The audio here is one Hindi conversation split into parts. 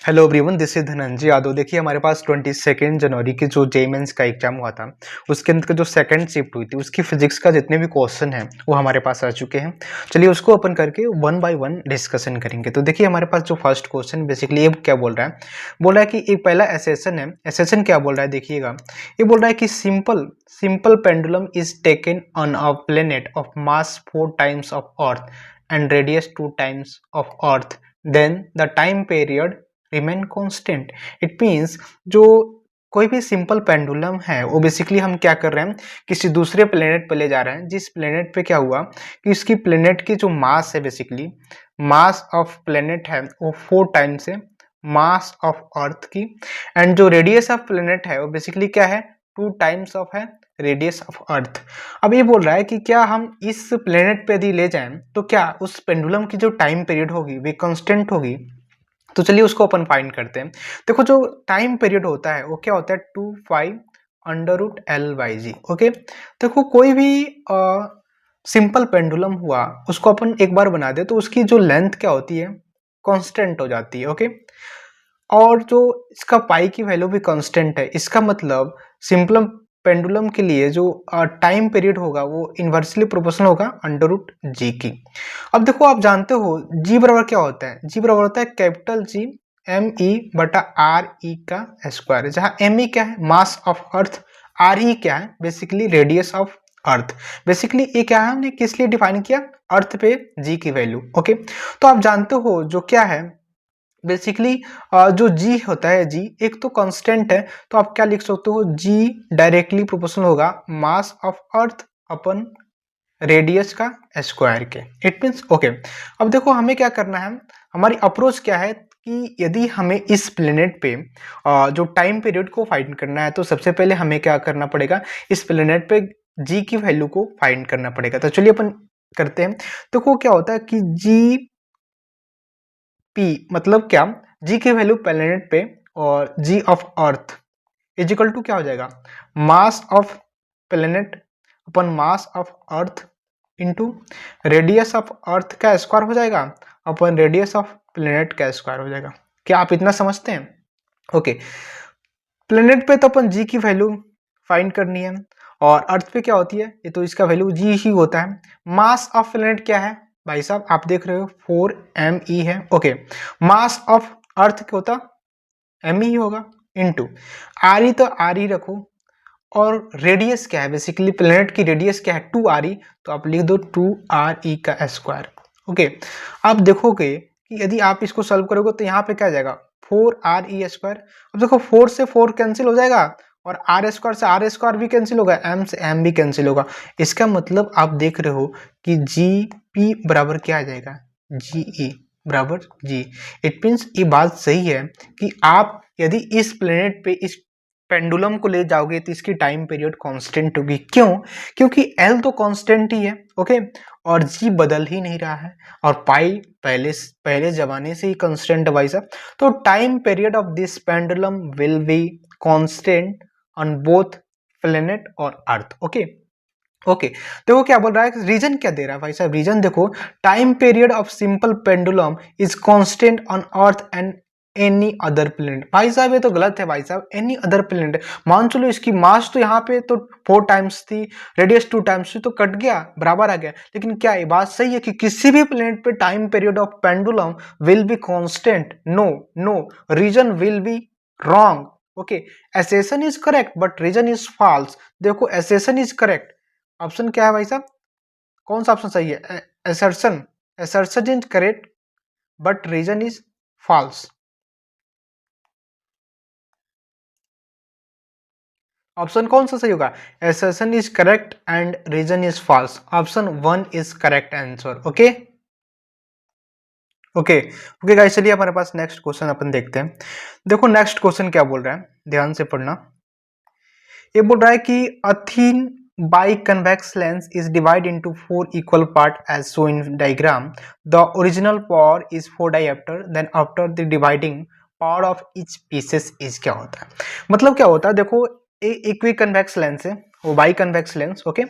Hello everyone, this is Dhananjay Yadav. देखिए हमारे पास 22 जनवरी की जो जेईई मेंस का एग्जाम हुआ था, उसके अंदर का जो सेकंड शिफ्ट हुई थी उसकी फिजिक्स का जितने भी क्वेश्चन हैं वो हमारे पास आ चुके हैं। चलिए उसको अपन करके वन बाय वन डिस्कशन करेंगे। तो देखिए हमारे पास जो फर्स्ट क्वेश्चन बेसिकली ये क्या बोल रहा है कि एक पहला एसेशन है। एसेशन क्या बोल रहा है देखिएगा, ये बोल रहा है कि simple simple pendulum is taken on a planet of mass 4 times of Earth and radius 2 times of Earth, then the time period remain constant. It means जो कोई भी सिंपल पेंडुलम है वो बेसिकली हम क्या कर रहे हैं, किसी दूसरे प्लेनेट पे ले जा रहे हैं, जिस प्लेनेट पे क्या हुआ कि इसकी प्लेनेट की जो मास है, बेसिकली मास ऑफ प्लेनेट है वो 4 टाइम्स है मास ऑफ अर्थ की, एंड जो रेडियस ऑफ प्लेनेट है वो बेसिकली क्या है, 2 टाइम्स ऑफ है रेडियस ऑफ अर्थ। अब ये बोल रहा है कि क्या हम इस प्लेनेट पे यदि ले जाएं तो क्या उस पेंडुलम की जो टाइम पीरियड होगी वे कांस्टेंट होगी। तो चलिए उसको अपन फाइंड करते हैं। देखो जो टाइम पीरियड होता है वो क्या होता है, 2π√L/g। ओके, देखो कोई भी सिंपल पेंडुलम हुआ उसको अपन एक बार बना दे तो उसकी जो लेंथ क्या होती है, कांस्टेंट हो जाती है। ओके, और जो इसका पाई की वैल्यू भी कांस्टेंट है, इसका मतलब सिंपल पेंडुलम के लिए जो टाइम पीरियड होगा वो इन्वर्सली प्रोपोर्शनल होगा √g की। अब देखो आप जानते हो g बराबर क्या होता है, g बराबर होता है कैपिटल G me/re का स्क्वायर, जहाँ me क्या है, मास ऑफ अर्थ, re क्या है, basically radius of earth. Basically ये क्या है, हमने किस लिए डिफाइन किया, अर्थ पे g की वैल्यू। ओके, तो आप जानते हो जो क्या है बेसिकली जो g होता है, g एक तो कांस्टेंट है, तो आप क्या लिख सकते हो, g डायरेक्टली प्रोपोर्शनल होगा मास ऑफ अर्थ अपन रेडियस का स्क्वायर के। It means okay. अब देखो हमें क्या करना है, हमारी अप्रोच क्या है कि यदि हमें इस प्लेनेट पे जो टाइम पीरियड को फाइंड करना है तो सबसे पहले हमें क्या करना पड़ेगा, इस प्लेनेट पे g की वैल्यू को फाइंड करना पड़ेगा। तो चलिए अपन करते हैं। देखो क्या होता है कि जी पी मतलब क्या, जी की वैल्यू प्लेनेट पे और G of earth is equal to क्या हो जाएगा, मास ऑफ प्लेनेट अपन mass of earth into radius of earth का स्क्वायर हो जाएगा अपन रेडियस ऑफ प्लेनेट का स्क्वायर हो जाएगा। क्या आप इतना समझते हैं? ओके, प्लेनेट पे तो अपन जी की वैल्यू फाइंड करनी है और अर्थ पे क्या होती है, ये तो इसका वैल्यू जी ही होता है। मास ऑफ प्लेनेट क्या है भाई साहब, आप देख रहे हो 4me है। ओके, मास ऑफ अर्थ क्या होता, m ही होगा इनटू आर, तो आर ही रखो, और रेडियस क्या है, बेसिकली प्लेनेट की रेडियस क्या है, 2re, तो आप लिख दो 2re का स्क्वायर। ओके, आप देखोगे कि यदि आप इसको सॉल्व करोगे तो यहाँ पे क्या आ जाएगा, 4re स्क्वायर। अब देखो 4 से 4 कैंसिल हो जाएगा और आर स्क्वायर से आर स्क्वायर भी कैंसिल होगा, m से m भी कैंसिल होगा। इसका मतलब आप देख रहे हो कि Gp बराबर क्या आ जाएगा, Ge बराबर G। इट मीन्स ये बात सही है कि आप यदि इस प्लेनेट पे इस पेंडुलम को ले जाओगे तो इसकी टाइम पीरियड कांस्टेंट होगी। क्यों? क्योंकि एल तो कांस्टेंट ही है। ओके, और जी बदल ही नहीं रहा है और पाई पहले जमाने से ही कांस्टेंट है भाई साहब। तो time period of this pendulum will be constant on both planet और अर्थ। ओके ओके, देखो क्या बोल रहा है, रीजन क्या दे रहा है भाई साहब, रीजन देखो, time period of simple pendulum is constant on earth and any other planet. भाई साहब ये तो गलत है भाई साहब, एनी अदर प्लेनेट मान चलो इसकी मास तो यहाँ पे तो 4 टाइम्स थी, रेडियस 2 टाइम्स थी, तो कट गया बराबर आ गया। लेकिन क्या ये बात सही है कि किसी भी प्लेनेट पे time period of pendulum will be constant? No no, reason will be wrong. Okay, assertion is correct but reason is false. देखो एसेशन इज करेक्ट, ऑप्शन क्या है भाई साहब, कौन सा ऑप्शन सही है, assertion, assertion is correct but reason is false. Option कौन सा सही होगा, assertion is correct and reason is false. Option 1 is correct answer. Okay okay okay guys, चलिए हमारे पास नेक्स्ट क्वेश्चन अपन देखते हैं। देखो नेक्स्ट क्वेश्चन क्या बोल रहा है, ध्यान से पढ़ना। ये बोल रहा है कि a thin biconvex lens is divided into 4 equal part as shown in diagram. The original power is 4 diopter, then after the dividing power of each pieces is क्या होता है, मतलब क्या होता है, देखो इक्वी कन्वेक्स लेंस है वो बाई कन्वेक्स लेंस। ओके,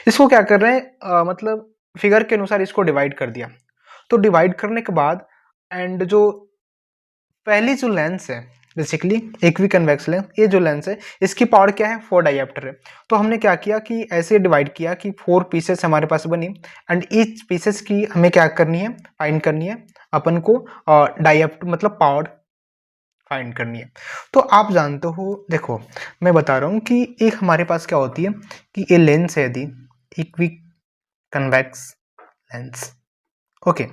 इसको क्या कर रहे हैं, मतलब फिगर के अनुसार इसको डिवाइड कर दिया। तो डिवाइड करने के बाद एंड जो पहली जो लेंस है बेसिकली इक्विकन्वेक्स लेंस, ये जो लेंस है इसकी पावर क्या है 4 डायोप्टर है। तो हमने क्या किया कि ऐसे डिवाइड किया कि 4 पीसेस हमारे पास बनी एंड ईच पीसेस की हमें क्या करनी है, फाइंड करनी है अपन को डायोप्टर मतलब पावर फाइंड करनी है। तो आप जानते हो, देखो मैं बता रहा हूँ कि एक हमारे पास क्या होती है कि ये लेंस है यदि इक्विकन्वेक्स लेंस, ओके,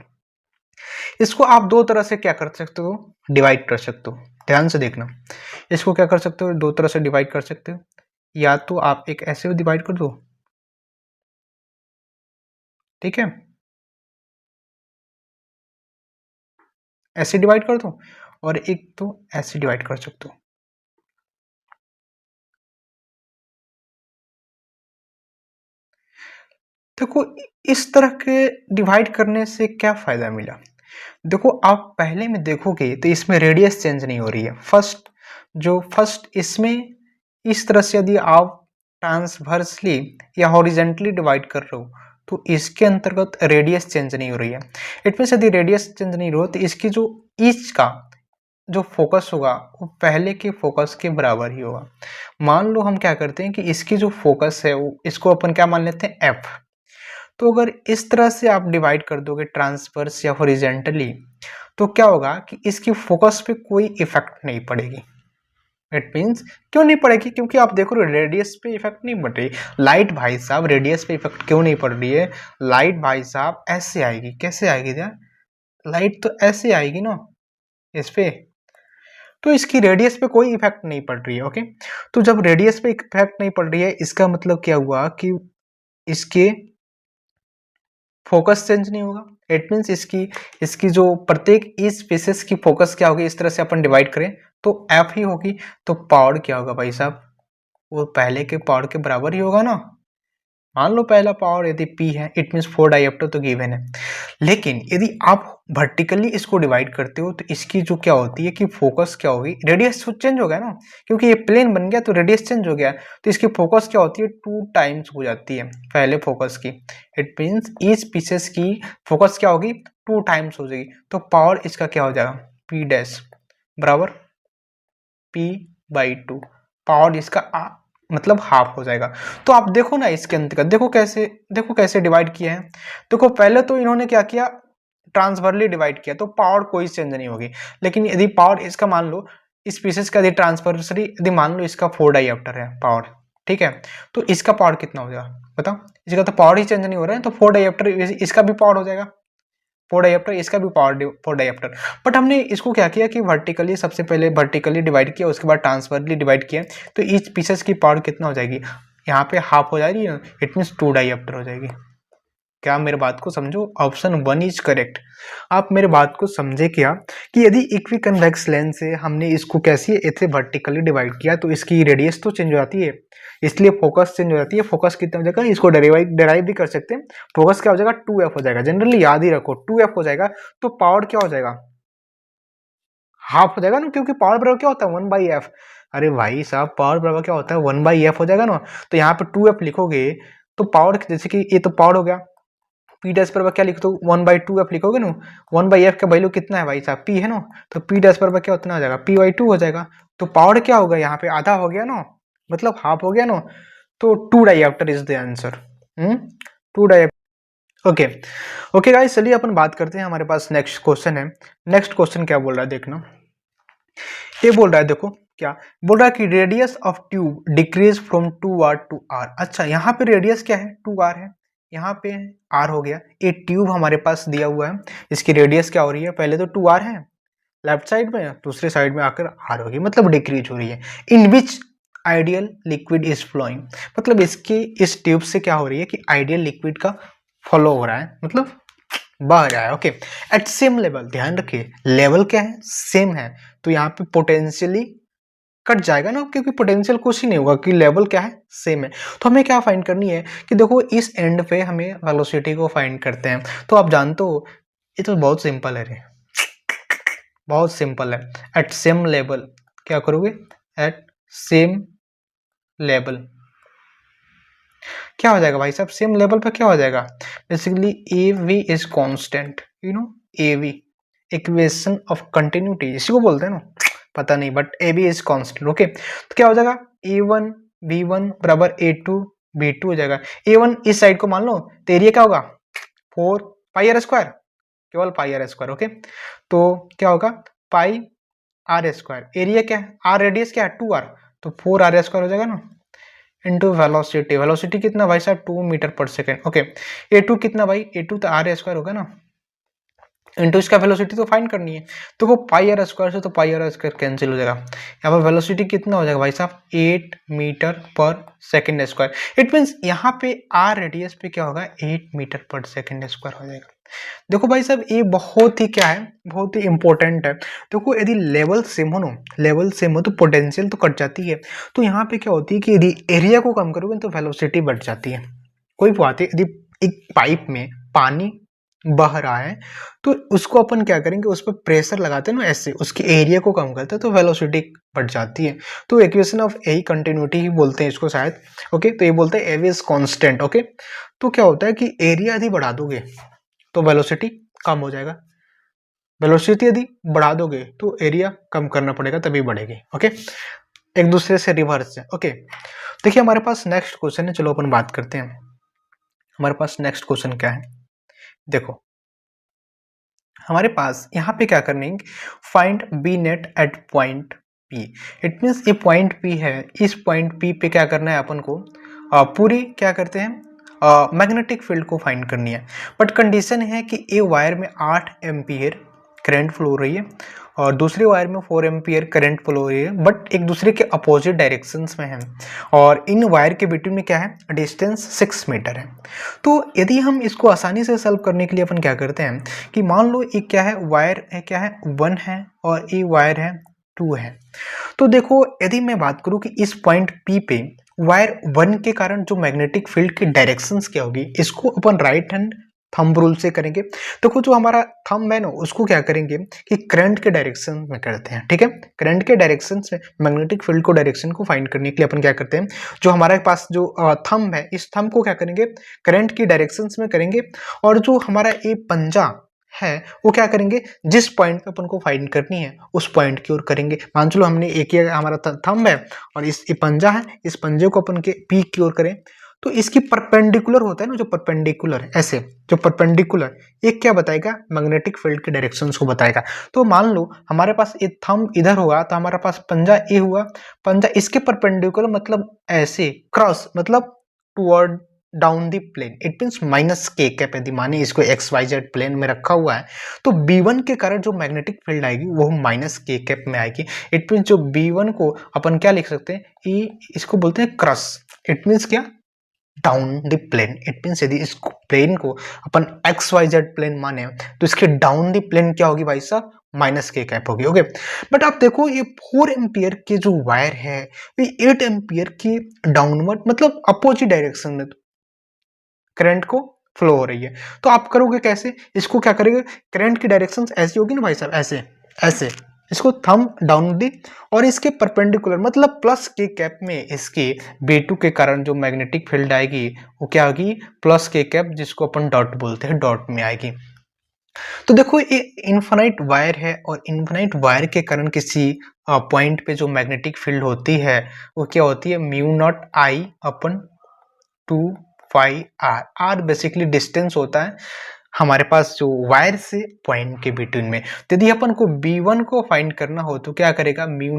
इसको आप दो तरह से क्या कर सकते हो, डिवाइड कर सकते हो। ध्यान से देखना, इसको क्या कर सकते हो, दो तरह से डिवाइड कर सकते हो। या तो आप एक ऐसे डिवाइड कर दो, ठीक है, ऐसे डिवाइड कर दो, और एक तो ऐसे डिवाइड कर सकते हो। देखो इस तरह के डिवाइड करने से क्या फायदा मिला, देखो आप पहले में देखोगे तो इसमें रेडियस चेंज नहीं हो रही है। फर्स्ट इसमें इस तरह से यदि आप ट्रांसवर्सली या हॉरिजेंटली डिवाइड कर रहे हो तो इसके अंतर्गत रेडियस चेंज नहीं हो रही है। इट मीन्स यदि रेडियस चेंज नहीं हो रहा तो इसकी जो ईच का जो फोकस होगा वो पहले के फोकस के बराबर ही होगा। मान लो हम क्या करते हैं कि इसकी जो फोकस है वो इसको अपन क्या मान लेते हैं एफ। तो अगर इस तरह से आप डिवाइड कर दोगे ट्रांसवर्स या हॉरिजेंटली तो क्या होगा कि इसकी फोकस पे कोई इफेक्ट नहीं पड़ेगी। इट मीन्स क्यों नहीं पड़ेगी, क्योंकि आप देखो रेडियस पे इफेक्ट नहीं पड़ रही। लाइट भाई साहब रेडियस पे इफेक्ट क्यों नहीं पड़ रही है, लाइट भाई साहब ऐसे आएगी, कैसे आएगी यार, लाइट तो ऐसे आएगी ना इस पे, तो इसकी रेडियस पे कोई इफेक्ट नहीं पड़ रही है। ओके, तो जब रेडियस पे इफेक्ट नहीं पड़ रही है इसका मतलब क्या हुआ कि इसके फोकस चेंज नहीं होगा। इट मीन्स इसकी इसकी जो प्रत्येक इस स्पेसिस की फोकस क्या होगी, इस तरह से अपन डिवाइड करें तो एफ ही होगी। तो पावर क्या होगा भाई साहब, वो पहले के पावर के बराबर ही होगा ना। मान लो पहला पावर यदि P है, इट मीन्स 4 डायोप्टर तो गिवन है। लेकिन यदि आप वर्टिकली इसको डिवाइड करते हो तो इसकी जो क्या होती है कि फोकस क्या होगी, रेडियस चेंज हो गया ना, क्योंकि ये प्लेन बन गया तो रेडियस चेंज हो गया, तो इसकी फोकस क्या होती है 2 टाइम्स हो जाती है पहले फोकस की। इट मीन्स इस पीसेस की फोकस क्या होगी 2 टाइम्स हो जाएगी। तो पावर इसका क्या हो जाएगा P डैश बराबर P/2, पावर इसका मतलब हाफ हो जाएगा। तो आप देखो ना इसके अंतर्गत देखो कैसे डिवाइड किया है। देखो पहले तो इन्होंने क्या किया, ट्रांसफरली डिवाइड किया तो पावर कोई चेंज नहीं होगी। लेकिन यदि पावर इसका मान लो इस पीसेस का यदि ट्रांसफरसरी यदि मान लो इसका 4 डायोप्टर है पावर, ठीक है, तो इसका पावर कितना हो जाएगा बताओ, इसका तो पावर ही चेंज नहीं हो रहा है, तो 4 डायोप्टर इसका भी पावर हो जाएगा 4 डायोप्टर, इसका भी पावर 4 डायोप्टर। बट हमने इसको क्या किया कि वर्टिकली सबसे पहले वर्टिकली डिवाइड किया, उसके बाद ट्रांसफरली डिवाइड किया, तो ईच पीसेस की पावर कितना हो जाएगी, यहाँ पे हाफ हो जाएगी, इट मीन्स 2 डायोप्टर हो जाएगी। क्या मेरे बात को समझो, ऑप्शन 1 इज करेक्ट। आप मेरे बात को समझे क्या कि यदि इक्वी कन्वेक्स लेंस है हमने इसको कैसे ऐसे वर्टिकली डिवाइड किया तो इसकी रेडियस तो चेंज हो जाती है, इसलिए फोकस चेंज हो जाती है। फोकस कितना हो जाएगा, इसको डेराइव भी कर सकते हैं। फोकस क्या हो जाएगा 2f हो जाएगा, जनरली याद ही रखो 2f हो जाएगा। तो पावर क्या हो जाएगा हाफ हो जाएगा ना, क्योंकि पावर बराबर क्या होता है 1/f। अरे भाई साहब पावर बराबर क्या होता है 1/f हो जाएगा ना, तो यहाँ पे 2f लिखोगे तो पावर जैसे कि ये तो पावर हो गया, पी डैश पर क्या लिख दो 1/2f लिखोगे ना, 1/f का वैल्यू कितना है भाई साहब p है ना, तो p डैश पर क्या उतना हो जाएगा p/2 हो जाएगा। तो पावर क्या होगा यहाँ पे आधा हो गया ना, मतलब हाफ हो गया ना, तो 2 dioptre is the answer. 2 dioptre. Okay okay guys, चलिए अपन बात करते हैं, हमारे पास नेक्स्ट क्वेश्चन है। नेक्स्ट क्वेश्चन क्या बोल रहा है देखना, ये बोल रहा है देखो क्या बोल रहा है कि radius of tube decrease from 2r to r। अच्छा यहाँ पे रेडियस क्या है 2r है, यहाँ पे r हो गया। ये ट्यूब हमारे पास दिया हुआ है, इसकी रेडियस क्या हो रही है, पहले तो 2r है लेफ्ट साइड में, दूसरे साइड में आकर r होगी, मतलब डिक्रीज हो रही है। इन विच आइडियल लिक्विड इज फ्लोइंग, मतलब इसकी इस ट्यूब से क्या हो रही है कि आइडियल लिक्विड का फ्लो हो रहा है, मतलब बह रहा है। ओके, एट सेम लेवल, ध्यान रखिए लेवल क्या है सेम है, तो यहाँ पे पोटेंशियली कट जाएगा ना, क्योंकि पोटेंशियल कुछ ही नहीं होगा कि लेवल क्या है सेम है। तो हमें क्या फाइंड करनी है कि देखो इस एंड पे हमें वेलोसिटी को फाइंड करते हैं। तो आप जानते हो ये तो बहुत सिंपल है रे, बहुत सिंपल है। एट सेम लेवल क्या करोगे, एट सेम लेवल क्या हो जाएगा भाई साहब, सेम लेवल पे क्या हो जाएगा, basically A V is constant, you know A V equation of continuity, इसी को बोलते हैं ना, पता नहीं, but A B is constant. Okay, तो क्या हो जाएगा, a1 b1 बराबर a2 b2 हो जाएगा। a1 इस साइड को मान लो तो एरिया क्या होगा 4 पाई आर स्क्वायर, केवल पाई आर स्क्वायर। ओके, तो क्या होगा पाई आर स्क्वायर, एरिया क्या है, आर रेडियस क्या है 2r, तो 4r स्क्वायर हो जाएगा ना, इंटू वेलोसिटी, वेलोसिटी कितना भाई साहब 2 मीटर पर सेकेंड। ओके, a2 कितना भाई, a2 तो आर स्क्वायर होगा ना, इंटू इसका वेलोसिटी तो फाइंड करनी है, तो वो पाई आर स्क्वायर से तो पाई आर स्क्वायर कैंसिल हो जाएगा। यहाँ पर वेलोसिटी कितना हो जाएगा भाई साहब 8 मीटर पर सेकेंड स्क्वायर। इट मीन्स यहाँ पे आर रेडियस पे क्या होगा 8 मीटर पर सेकेंड स्क्वायर हो जाएगा। देखो भाई साहब ये बहुत ही क्या है, बहुत ही इंपॉर्टेंट है। देखो यदि लेवल सेम हो ना, लेवल सेम हो तो पोटेंशियल तो कट जाती है, तो यहाँ पे क्या होती है कि यदि एरिया को कम करोगे तो वेलोसिटी बढ़ जाती है। कोई बात है, यदि एक पाइप में पानी बह रहा है तो उसको अपन क्या करेंगे, उस पर प्रेशर लगाते हैं ना, ऐसे उसके एरिया को कम करते हैं तो वेलोसिटी बढ़ जाती है। तो इक्वेशन ऑफ ए कंटिन्यूटी ही बोलते हैं इसको शायद। ओके, तो ये बोलते हैं ए इज कांस्टेंट। ओके, तो क्या होता है कि एरिया यदि बढ़ा दोगे तो वेलोसिटी कम हो जाएगा, वेलोसिटी यदि बढ़ा दोगे तो एरिया कम करना पड़ेगा तभी बढ़ेगी। ओके, एक दूसरे से रिवर्स है। ओके, देखिए हमारे पास नेक्स्ट क्वेश्चन है, चलो अपन बात करते हैं। हमारे पास नेक्स्ट क्वेश्चन क्या है, देखो हमारे पास यहाँ पे क्या करनी है, find B net at point P. It means ये पॉइंट पी है, इस पॉइंट पी पे क्या करना है अपन को, पूरी क्या करते हैं मैग्नेटिक फील्ड को फाइंड करनी है। बट कंडीशन है कि ए वायर में 8 एम्पियर करंट फ्लो हो रही है और दूसरे वायर में 4 एम्पियर करंट फ्लो हो रही है, बट एक दूसरे के अपोजिट डायरेक्शंस में है और इन वायर के बिटवीन में क्या है डिस्टेंस 6 मीटर है। तो यदि हम इसको आसानी से सॉल्व करने के लिए अपन क्या करते हैं कि मान लो एक क्या है वायर है, क्या है 1 है और ये वायर है 2 है। तो देखो यदि मैं बात करूं कि इस पॉइंट P पे वायर 1 के कारण जो मैग्नेटिक फील्ड की डायरेक्शंस क्या होगी, इसको अपन राइट हैंड थंब रूल से करेंगे। देखो जो हमारा थंब है ना उसको क्या करेंगे कि करंट के डायरेक्शन में करते हैं, ठीक है, करंट के डायरेक्शन में मैग्नेटिक फील्ड को डायरेक्शन को फाइंड करने के लिए अपन क्या करते हैं, जो हमारे पास जो थंब है इस थंब को क्या करेंगे करंट की डायरेक्शन में करेंगे और जो हमारा ये पंजा है वो क्या करेंगे जिस पॉइंट पे अपन को फाइंड करनी है उस पॉइंट की ओर करेंगे। मान चलो हमने एक ही हमारा थंब है और इस पंजा है, इस पंजे को अपन के पीक की ओर करें तो इसकी परपेंडिकुलर होता है ना, जो परपेंडिकुलर ऐसे जो परपेंडिकुलर ये क्या बताएगा मैग्नेटिक फील्ड के डायरेक्शंस को बताएगा। तो मान लो हमारे पास ये थंब इधर होगा तो हमारे पास पंजा ए हुआ, पंजा इसके परपेंडिकुलर मतलब ऐसे क्रॉस मतलब toward down the plane, it means minus K cap. यदि माने इसको एक्स वाई जेड प्लेन में रखा हुआ है तो B1 के कारण जो मैग्नेटिक फील्ड आएगी वो माइनस के कैप में आएगी। इट मीन्स जो B1 को अपन क्या लिख सकते हैं, इसको बोलते हैं क्रॉस, इट मीन्स क्या down the plane. It means यदि इस प्लेन को अपन एक्स वाई जेड प्लेन माने तो इसके डाउन द प्लेन क्या होगी भाई साहब माइनस के कैप होगी। ओके, बट आप देखो ये 4 एम्पियर के जो वायर है ये 8 एम्पियर की डाउनवर्ड मतलब अपोजिट डायरेक्शन में करंट को फ्लो हो रही है। तो आप करोगे कैसे, इसको क्या करेंगे करंट की डायरेक्शन ऐसी होगी ना भाई साहब, ऐसे ऐसे इसको थंब डाउन दी और इसके परपेंडिकुलर मतलब प्लस के कैप में इसके B2 के कारण जो मैग्नेटिक फील्ड आएगी वो क्या होगी प्लस के कैप, जिसको अपन डॉट बोलते हैं, डॉट में आएगी। तो देखो ये इनफाइनाइट वायर है और इनफाइनाइट वायर के कारण किसी पॉइंट पे जो मैग्नेटिक फील्ड होती है वो क्या होती है mu naught I upon 2 pi R. R basically distance होता है हमारे पास जो वायर से पॉइंट के बिटवीन में। तो यदि अपन को B1 को फाइंड करना हो तो क्या करेगा म्यू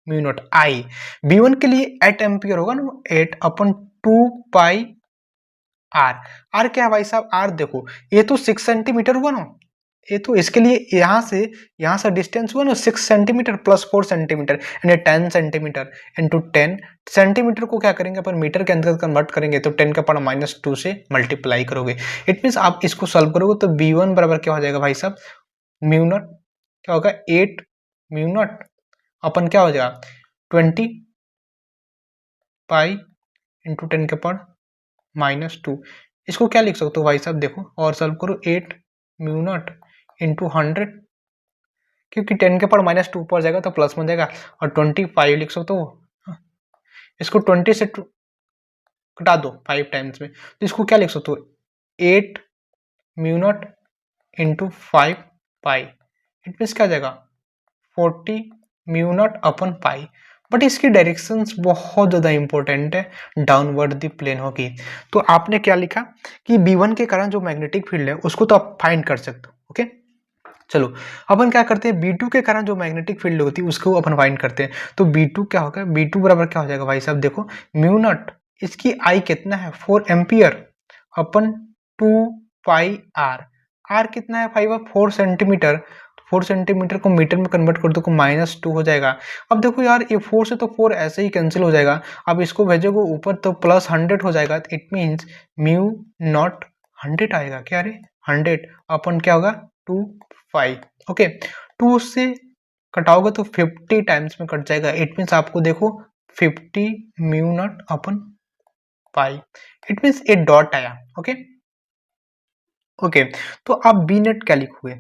नॉट आई, B1 के लिए 8 एम्पियर होगा ना, 8 अपन 2 पाई आर। आर क्या है भाई साहब, आर देखो ये तो 6 सेंटीमीटर हुआ ना, ये तो इसके लिए यहाँ से डिस्टेंस हुआ ना 6 सेंटीमीटर प्लस 4 सेंटीमीटर यानी 10 सेंटीमीटर इंटू 10 सेंटीमीटर को क्या करेंगे अपन मीटर के अंदर कन्वर्ट करेंगे तो 10 का पावर -2 से मल्टीप्लाई करोगे। इट मीन्स आप इसको सॉल्व करोगे तो B1 बराबर क्या हो जाएगा भाई साहब म्यू नॉट क्या होगा 8 म्यू नॉट अपन क्या हो जाएगा 20 पाई इंटू 10 के पावर -2। इसको क्या लिख सकते हो भाई साहब देखो और सॉल्व करो 8 म्यू नॉट इंटू 100 क्योंकि 10 के पावर -2 पर जाएगा तो प्लस में जाएगा और 25 लिख सकते हो। इसको 20 से घटा दो 5 टाइम्स में तो इसको क्या लिख सकते हो 8 mu naught into 5 pi, it means क्या आ जाएगा 40 mu naught upon pi. But इसकी डायरेक्शंस बहुत ज़्यादा इंपॉर्टेंट है, डाउनवर्ड द प्लेन होगी। तो आपने क्या लिखा कि B1 के कारण जो मैग्नेटिक फील्ड है उसको तो आप फाइंड कर सकते हो। ओके, चलो अपन क्या करते हैं, B2 के कारण जो मैग्नेटिक फील्ड होती है उसको अपन फाइंड करते हैं। तो B2 क्या होगा, B2 बराबर क्या हो जाएगा भाई साहब, देखो म्यू नॉट, इसकी आई कितना है 4 ampere upon 2 pi R, R कितना है 4 सेंटीमीटर, 4 सेंटीमीटर को मीटर में कन्वर्ट कर दो तो -2 हो जाएगा। अब देखो यार ये 4 से तो 4 ऐसे ही कैंसिल हो जाएगा, अब इसको भेजोगे ऊपर तो +100 हो जाएगा, इट मीन्स म्यू नॉट 100 आएगा। क्या रे 100 अपन क्या होगा 2 पाई। ओके, 2 से कटाओगे तो 50 टाइम्स में कट जाएगा, इट मीन्स आपको देखो 50 mu naught upon pi, it means एक डॉट आया। ओके ओके, तो आप बी नेट क्या लिखोगे,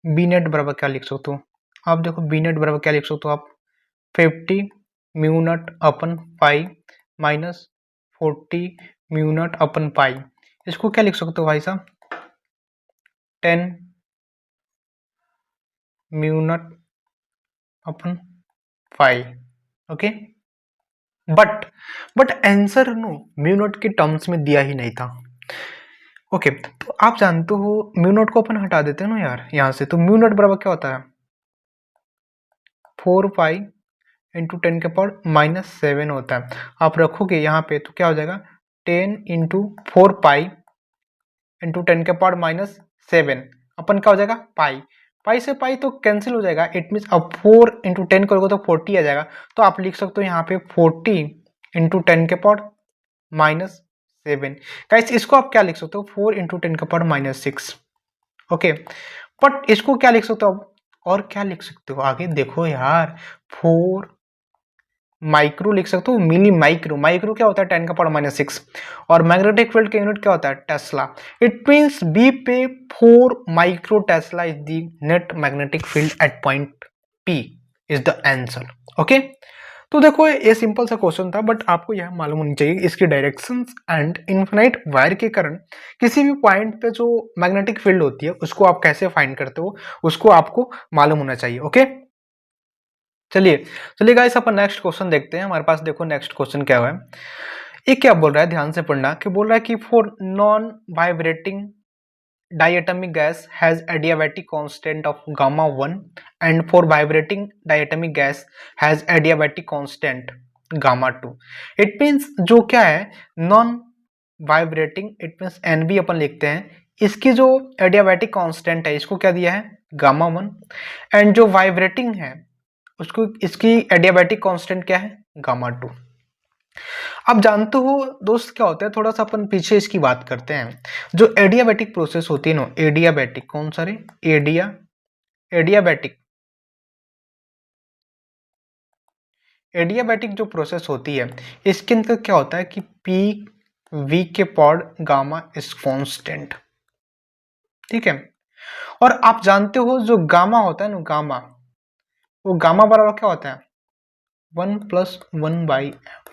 बी नेट बराबर क्या लिख सकते हो आप, देखो बी नेट बराबर क्या लिख सकते हो आप, 50 mu naught upon pi minus 40 mu naught upon pi, इसको क्या लिख सकते हो भाई साहब 10 mu naught upon pi. Okay, but answer no mu naught के टर्म्स में दिया ही नहीं था। ओके, तो आप जानते हो म्यू नॉट को अपन हटा देते हैं ना यार यहाँ से, तो म्यू नॉट बराबर क्या होता है 4 पाई इंटू 10 के पावर -7 होता है। आप रखोगे यहाँ पे तो क्या हो जाएगा 10 इंटू 4 पाई इंटू 10 के पावर -7 अपन क्या हो जाएगा पाई, पाई से पाई तो कैंसिल हो जाएगा, इट मीन्स अब 4 इंटू 10 करोगे तो 40 आ जाएगा। तो आप लिख सकते हो यहाँ पे 40 इंटू 10 के पावर -7। गाइस इसको आप क्या लिख सकते हो 4 इंटू 10 के पावर -6। ओके, बट इसको क्या लिख सकते हो आप, और क्या लिख सकते हो आगे देखो यार 4 माइक्रो लिख सकते हो, मिली माइक्रो, माइक्रो क्या होता है 10 का पावर -6, और मैग्नेटिक फील्ड का यूनिट क्या होता है टेस्ला, इट मींस बी पे 4 micro Tesla is the net magnetic field at point P is the answer. Okay, तो देखो ये सिंपल सा क्वेश्चन था, बट आपको यह मालूम होनी चाहिए इसकी डायरेक्शंस एंड इनफिनाइट वायर के कारण किसी भी पॉइंट पे जो मैग्नेटिक फील्ड होती है उसको आप कैसे फाइंड करते हो उसको आपको मालूम होना चाहिए। ओके, चलिए चलिए गाइस अपन नेक्स्ट क्वेश्चन देखते हैं, हमारे पास देखो नेक्स्ट क्वेश्चन क्या हुआ है, ये क्या बोल रहा है ध्यान से पढ़ना, कि बोल रहा है कि for non vibrating diatomic gas has adiabatic constant of gamma 1 and for vibrating diatomic gas has adiabatic constant gamma 2। it means जो क्या है non vibrating, it means NB अपन लिखते हैं, इसकी जो एडियाबैटिक कांस्टेंट है इसको क्या दिया है गामा 1, एंड जो वाइब्रेटिंग है उसको इसकी एडियाबैटिक कांस्टेंट क्या है गामा 2। आप जानते हो दोस्त क्या होता है, थोड़ा सा अपन पीछे इसकी बात करते हैं, जो एडियाबैटिक प्रोसेस होती है ना, एडियाबैटिक कौन सा रे एडियाबैटिक एडियाबैटिक जो प्रोसेस होती है इसके अंदर क्या होता है कि पी वी के पॉड गामा इज कांस्टेंट, ठीक है। और आप जानते हो जो गामा होता है ना गामा, वो गामा बराबर क्या होता है 1+1/f।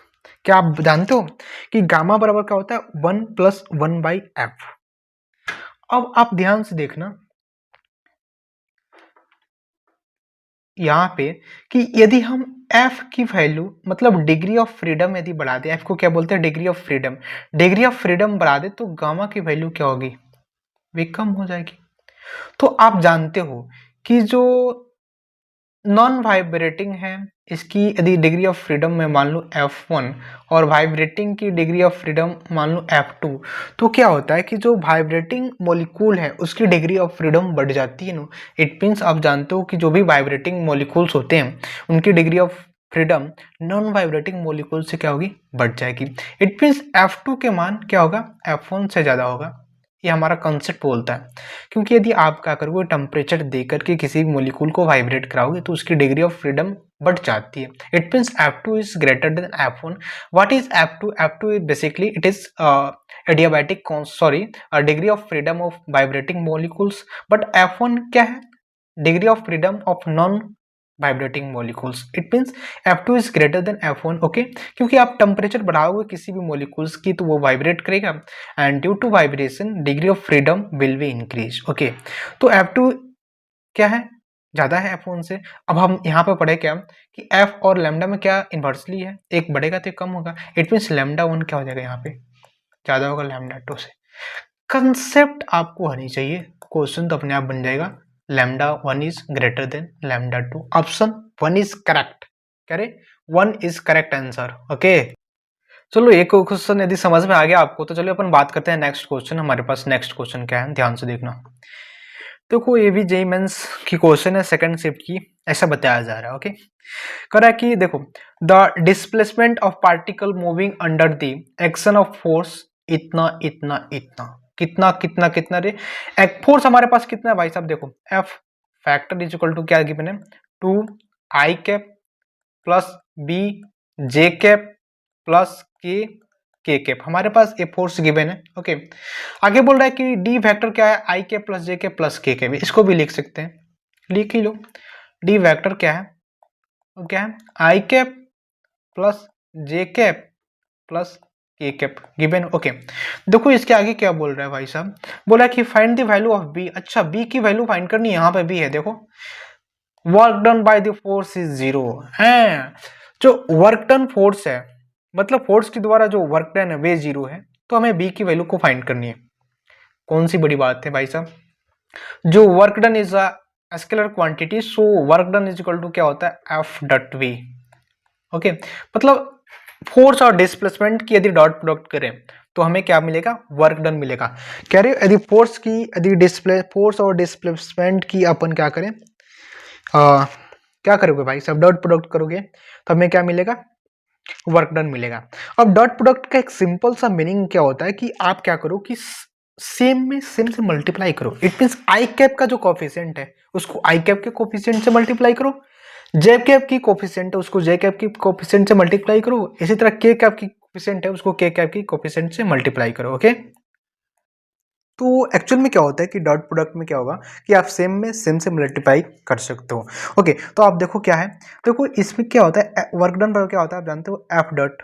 क्या आप जानते हो कि गामा बराबर क्या होता है 1+1/f। अब आप ध्यान से देखना यहाँ पे कि यदि हम f की वैल्यू मतलब डिग्री ऑफ फ्रीडम यदि बढ़ा दे, f को क्या बोलते हैं degree of freedom, degree of freedom बढ़ा दे तो गामा की वैल्यू क्या होगी वे कम हो जाएगी। तो आप जानते हो कि जो नॉन वाइब्रेटिंग है इसकी यदि डिग्री ऑफ फ्रीडम में मान लो F1 और वाइब्रेटिंग की डिग्री ऑफ फ्रीडम मान लो F2, तो क्या होता है कि जो वाइब्रेटिंग मॉलिक्यूल है उसकी डिग्री ऑफ फ्रीडम बढ़ जाती है ना, इट मीन्स आप जानते हो कि जो भी वाइब्रेटिंग मॉलिक्यूल्स होते हैं उनकी degree of freedom non vibrating molecule से क्या होगी बढ़ जाएगी, इट मीन्स F2 के मान क्या होगा F1 से ज़्यादा होगा। ये हमारा कंसेप्ट बोलता है, क्योंकि यदि आप क्या करोगे टेम्परेचर देकर के किसी भी मॉलिक्यूल को वाइब्रेट कराओगे तो उसकी डिग्री ऑफ फ्रीडम बढ़ जाती है, it means F2 is greater than F1। What is F2? F2 is basically it is adiabatic degree of freedom of vibrating molecules, but F1 क्या है degree of freedom of non vibrating molecules, it means F2 is greater than F1। Okay, क्योंकि आप टेम्परेचर बढ़ाओगे किसी भी मॉलिक्यूल्स की तो वो वाइब्रेट करेगा, and due to vibration degree of freedom will be increase. Okay, तो F2 क्या है, ज़्यादा है F1 से। अब हम यहाँ पे पढ़े क्या कि F और लैम्डा में क्या इन्वर्सली है, एक बढ़ेगा तो एक कम होगा। इट मीन्स लैम्डा 1 क्या हो जाएगा, यहाँ पे ज़्यादा होगा लैम्डा 2 से। कंसेप्ट आपको आनी चाहिए, क्वेश्चन तो अपने आप बन जाएगा। Lambda 1 is greater than lambda 2, option 1 is correct. कह रहे 1 इज करेक्ट आंसर। ओके, चलो एक क्वेश्चन यदि समझ में आ गया आपको तो चलिए अपन बात करते हैं नेक्स्ट क्वेश्चन। हमारे पास नेक्स्ट क्वेश्चन क्या है, ध्यान से देखना। देखो ये भी जेई मेंस की क्वेश्चन है, सेकंड शिफ्ट की, ऐसा बताया जा रहा है। ओके, कह रहा है कि देखो the displacement of particle moving under the action of force इतना इतना इतना, कितना कितना कितना रे, एक फोर्स हमारे पास कितना है भाई साहब, देखो F factor is equal to क्या गिवन है, 2 I cap plus B J cap plus K cap, हमारे पास ये फोर्स गिवन है। ओके, आगे बोल रहा है कि डी वेक्टर क्या है, आई कैप प्लस जे कैप प्लस के कैप, इसको भी लिख सकते हैं, लिख ही लो। डी वेक्टर क्या है, तो क्या है आई कैप प्लस जे cap plus K cap given. Okay, देखो इसके आगे क्या बोल रहा है भाई साहब, बोला कि find the value of B. अच्छा, बी की वैल्यू फाइंड करनी है, यहाँ पे बी है, देखो work done by the force is 0 है। जो वर्क डन फोर्स है, मतलब फोर्स के द्वारा जो वर्क डन है वे 0 है, तो हमें बी की वैल्यू को फाइंड करनी है। कौन सी बड़ी बात है भाई साहब, जो work done is a scalar quantity, so work done is equal to क्या होता है, एफ डॉट वी। ओके, मतलब फोर्स और डिस्प्लेसमेंट की यदि डॉट प्रोडक्ट करें तो हमें क्या मिलेगा, वर्क डन मिलेगा। कह रहे यदि फोर्स की, यदि फोर्स और डिस्प्लेसमेंट की अपन क्या करें, क्या करोगे भाई सब डॉट प्रोडक्ट करोगे तो हमें क्या मिलेगा, वर्क डन मिलेगा। अब डॉट प्रोडक्ट का एक सिंपल सा मीनिंग क्या होता है कि आप क्या करो कि सेम में सेम से मल्टीप्लाई करो। इट मींस आई कैप का जो कोफिशिएंट है उसको आई कैप के कोफिशिएंट से मल्टीप्लाई करो, जे कैप की कोफिशिएंट है उसको जे कैप की कोफिशिएंट से मल्टीप्लाई करो, इसी तरह के कैप की कोफिशिएंट है उसको के कैप की कोफिशिएंट से मल्टीप्लाई करो। ओके, तो एक्चुअल में क्या होता है कि डॉट प्रोडक्ट में क्या होगा कि आप सेम में सेम से मल्टीप्लाई कर सकते हो। ओके, तो आप देखो क्या है, देखो इसमें क्या होता है, वर्क डन पर क्या होता है आप जानते हो, एफ डॉट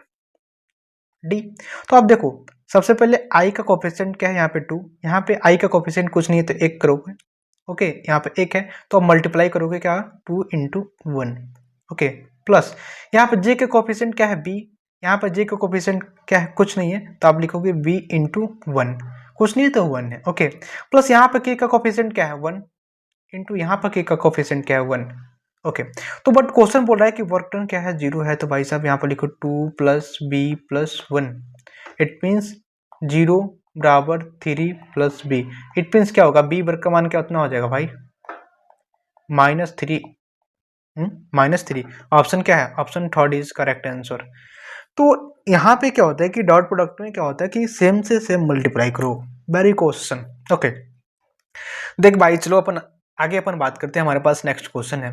डी। तो आप देखो सबसे पहले आई का कोफिशिएंट क्या है, यहाँ पे 2, यहाँ पे आई का कोफिशिएंट कुछ नहीं है तो 1 करोगे। ओके, यहाँ पे 1 है तो आप मल्टीप्लाई करोगे क्या, 2 इंटू 1। ओके, प्लस यहाँ पे जे के कोफिशिएंट क्या है, बी, यहाँ पे जे का कोफिशिएंट क्या है, कुछ नहीं है तो आप लिखोगे बी इंटू 1, कुछ नहीं है तो 1 है। ओके, प्लस यहाँ पे के का कोफिशिएंट क्या है, 1 इंटू यहाँ पर के का कोफिशिएंट क्या है, 1। ओके, तो बट क्वेश्चन बोल रहा है कि वर्क डन क्या है, 0 है, तो भाई साहब यहाँ पर लिखो 2 plus B plus 1। It means 0 बराबर 3 प्लस बी। इट मीन्स क्या होगा, बी वर्ग का मान क्या उतना हो जाएगा भाई, -3, -3। ऑप्शन क्या है, option third is correct answer. तो यहाँ पे क्या होता है कि डॉट प्रोडक्ट में क्या होता है कि सेम से सेम मल्टीप्लाई करो, वेरी क्वेश्चन। ओके, देख भाई चलो अपन आगे अपन बात करते हैं, हमारे पास नेक्स्ट क्वेश्चन है।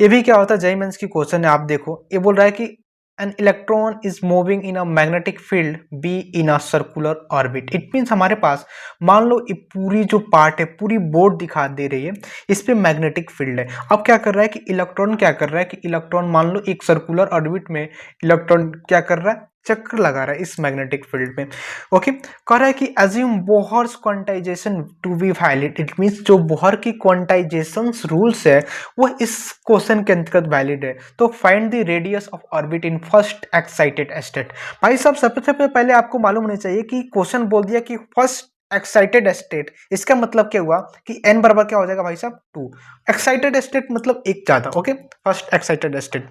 ये भी क्या होता है, जेईई मेंस की क्वेश्चन है, आप देखो ये बोल रहा है कि an electron is moving in a magnetic field be in a circular orbit. It means हमारे पास मान लो ये पूरी जो पार्ट है, पूरी बोर्ड दिखा दे रही है, इस पे मैग्नेटिक फील्ड है। अब क्या कर रहा है कि इलेक्ट्रॉन क्या कर रहा है कि इलेक्ट्रॉन मान लो एक सर्कुलर ऑर्बिट में इलेक्ट्रॉन क्या कर रहा है, चक्कर लगा रहा है इस मैग्नेटिक फील्ड में। ओके, कह रहा है कि assume Bohr's quantisation to be valid. It means जो बोहर की क्वांटाइजेशन रूल्स है वो इस क्वेश्चन के अंतर्गत वैलिड है। तो find the radius of orbit in first excited state. भाई साहब सबसे पहले आपको मालूम होना चाहिए कि क्वेश्चन बोल दिया कि फर्स्ट एक्साइटेड स्टेट, इसका मतलब क्या हुआ कि n बराबर क्या हो जाएगा भाई साहब 2। एक्साइटेड स्टेट मतलब एक ज्यादा। Okay, first excited state.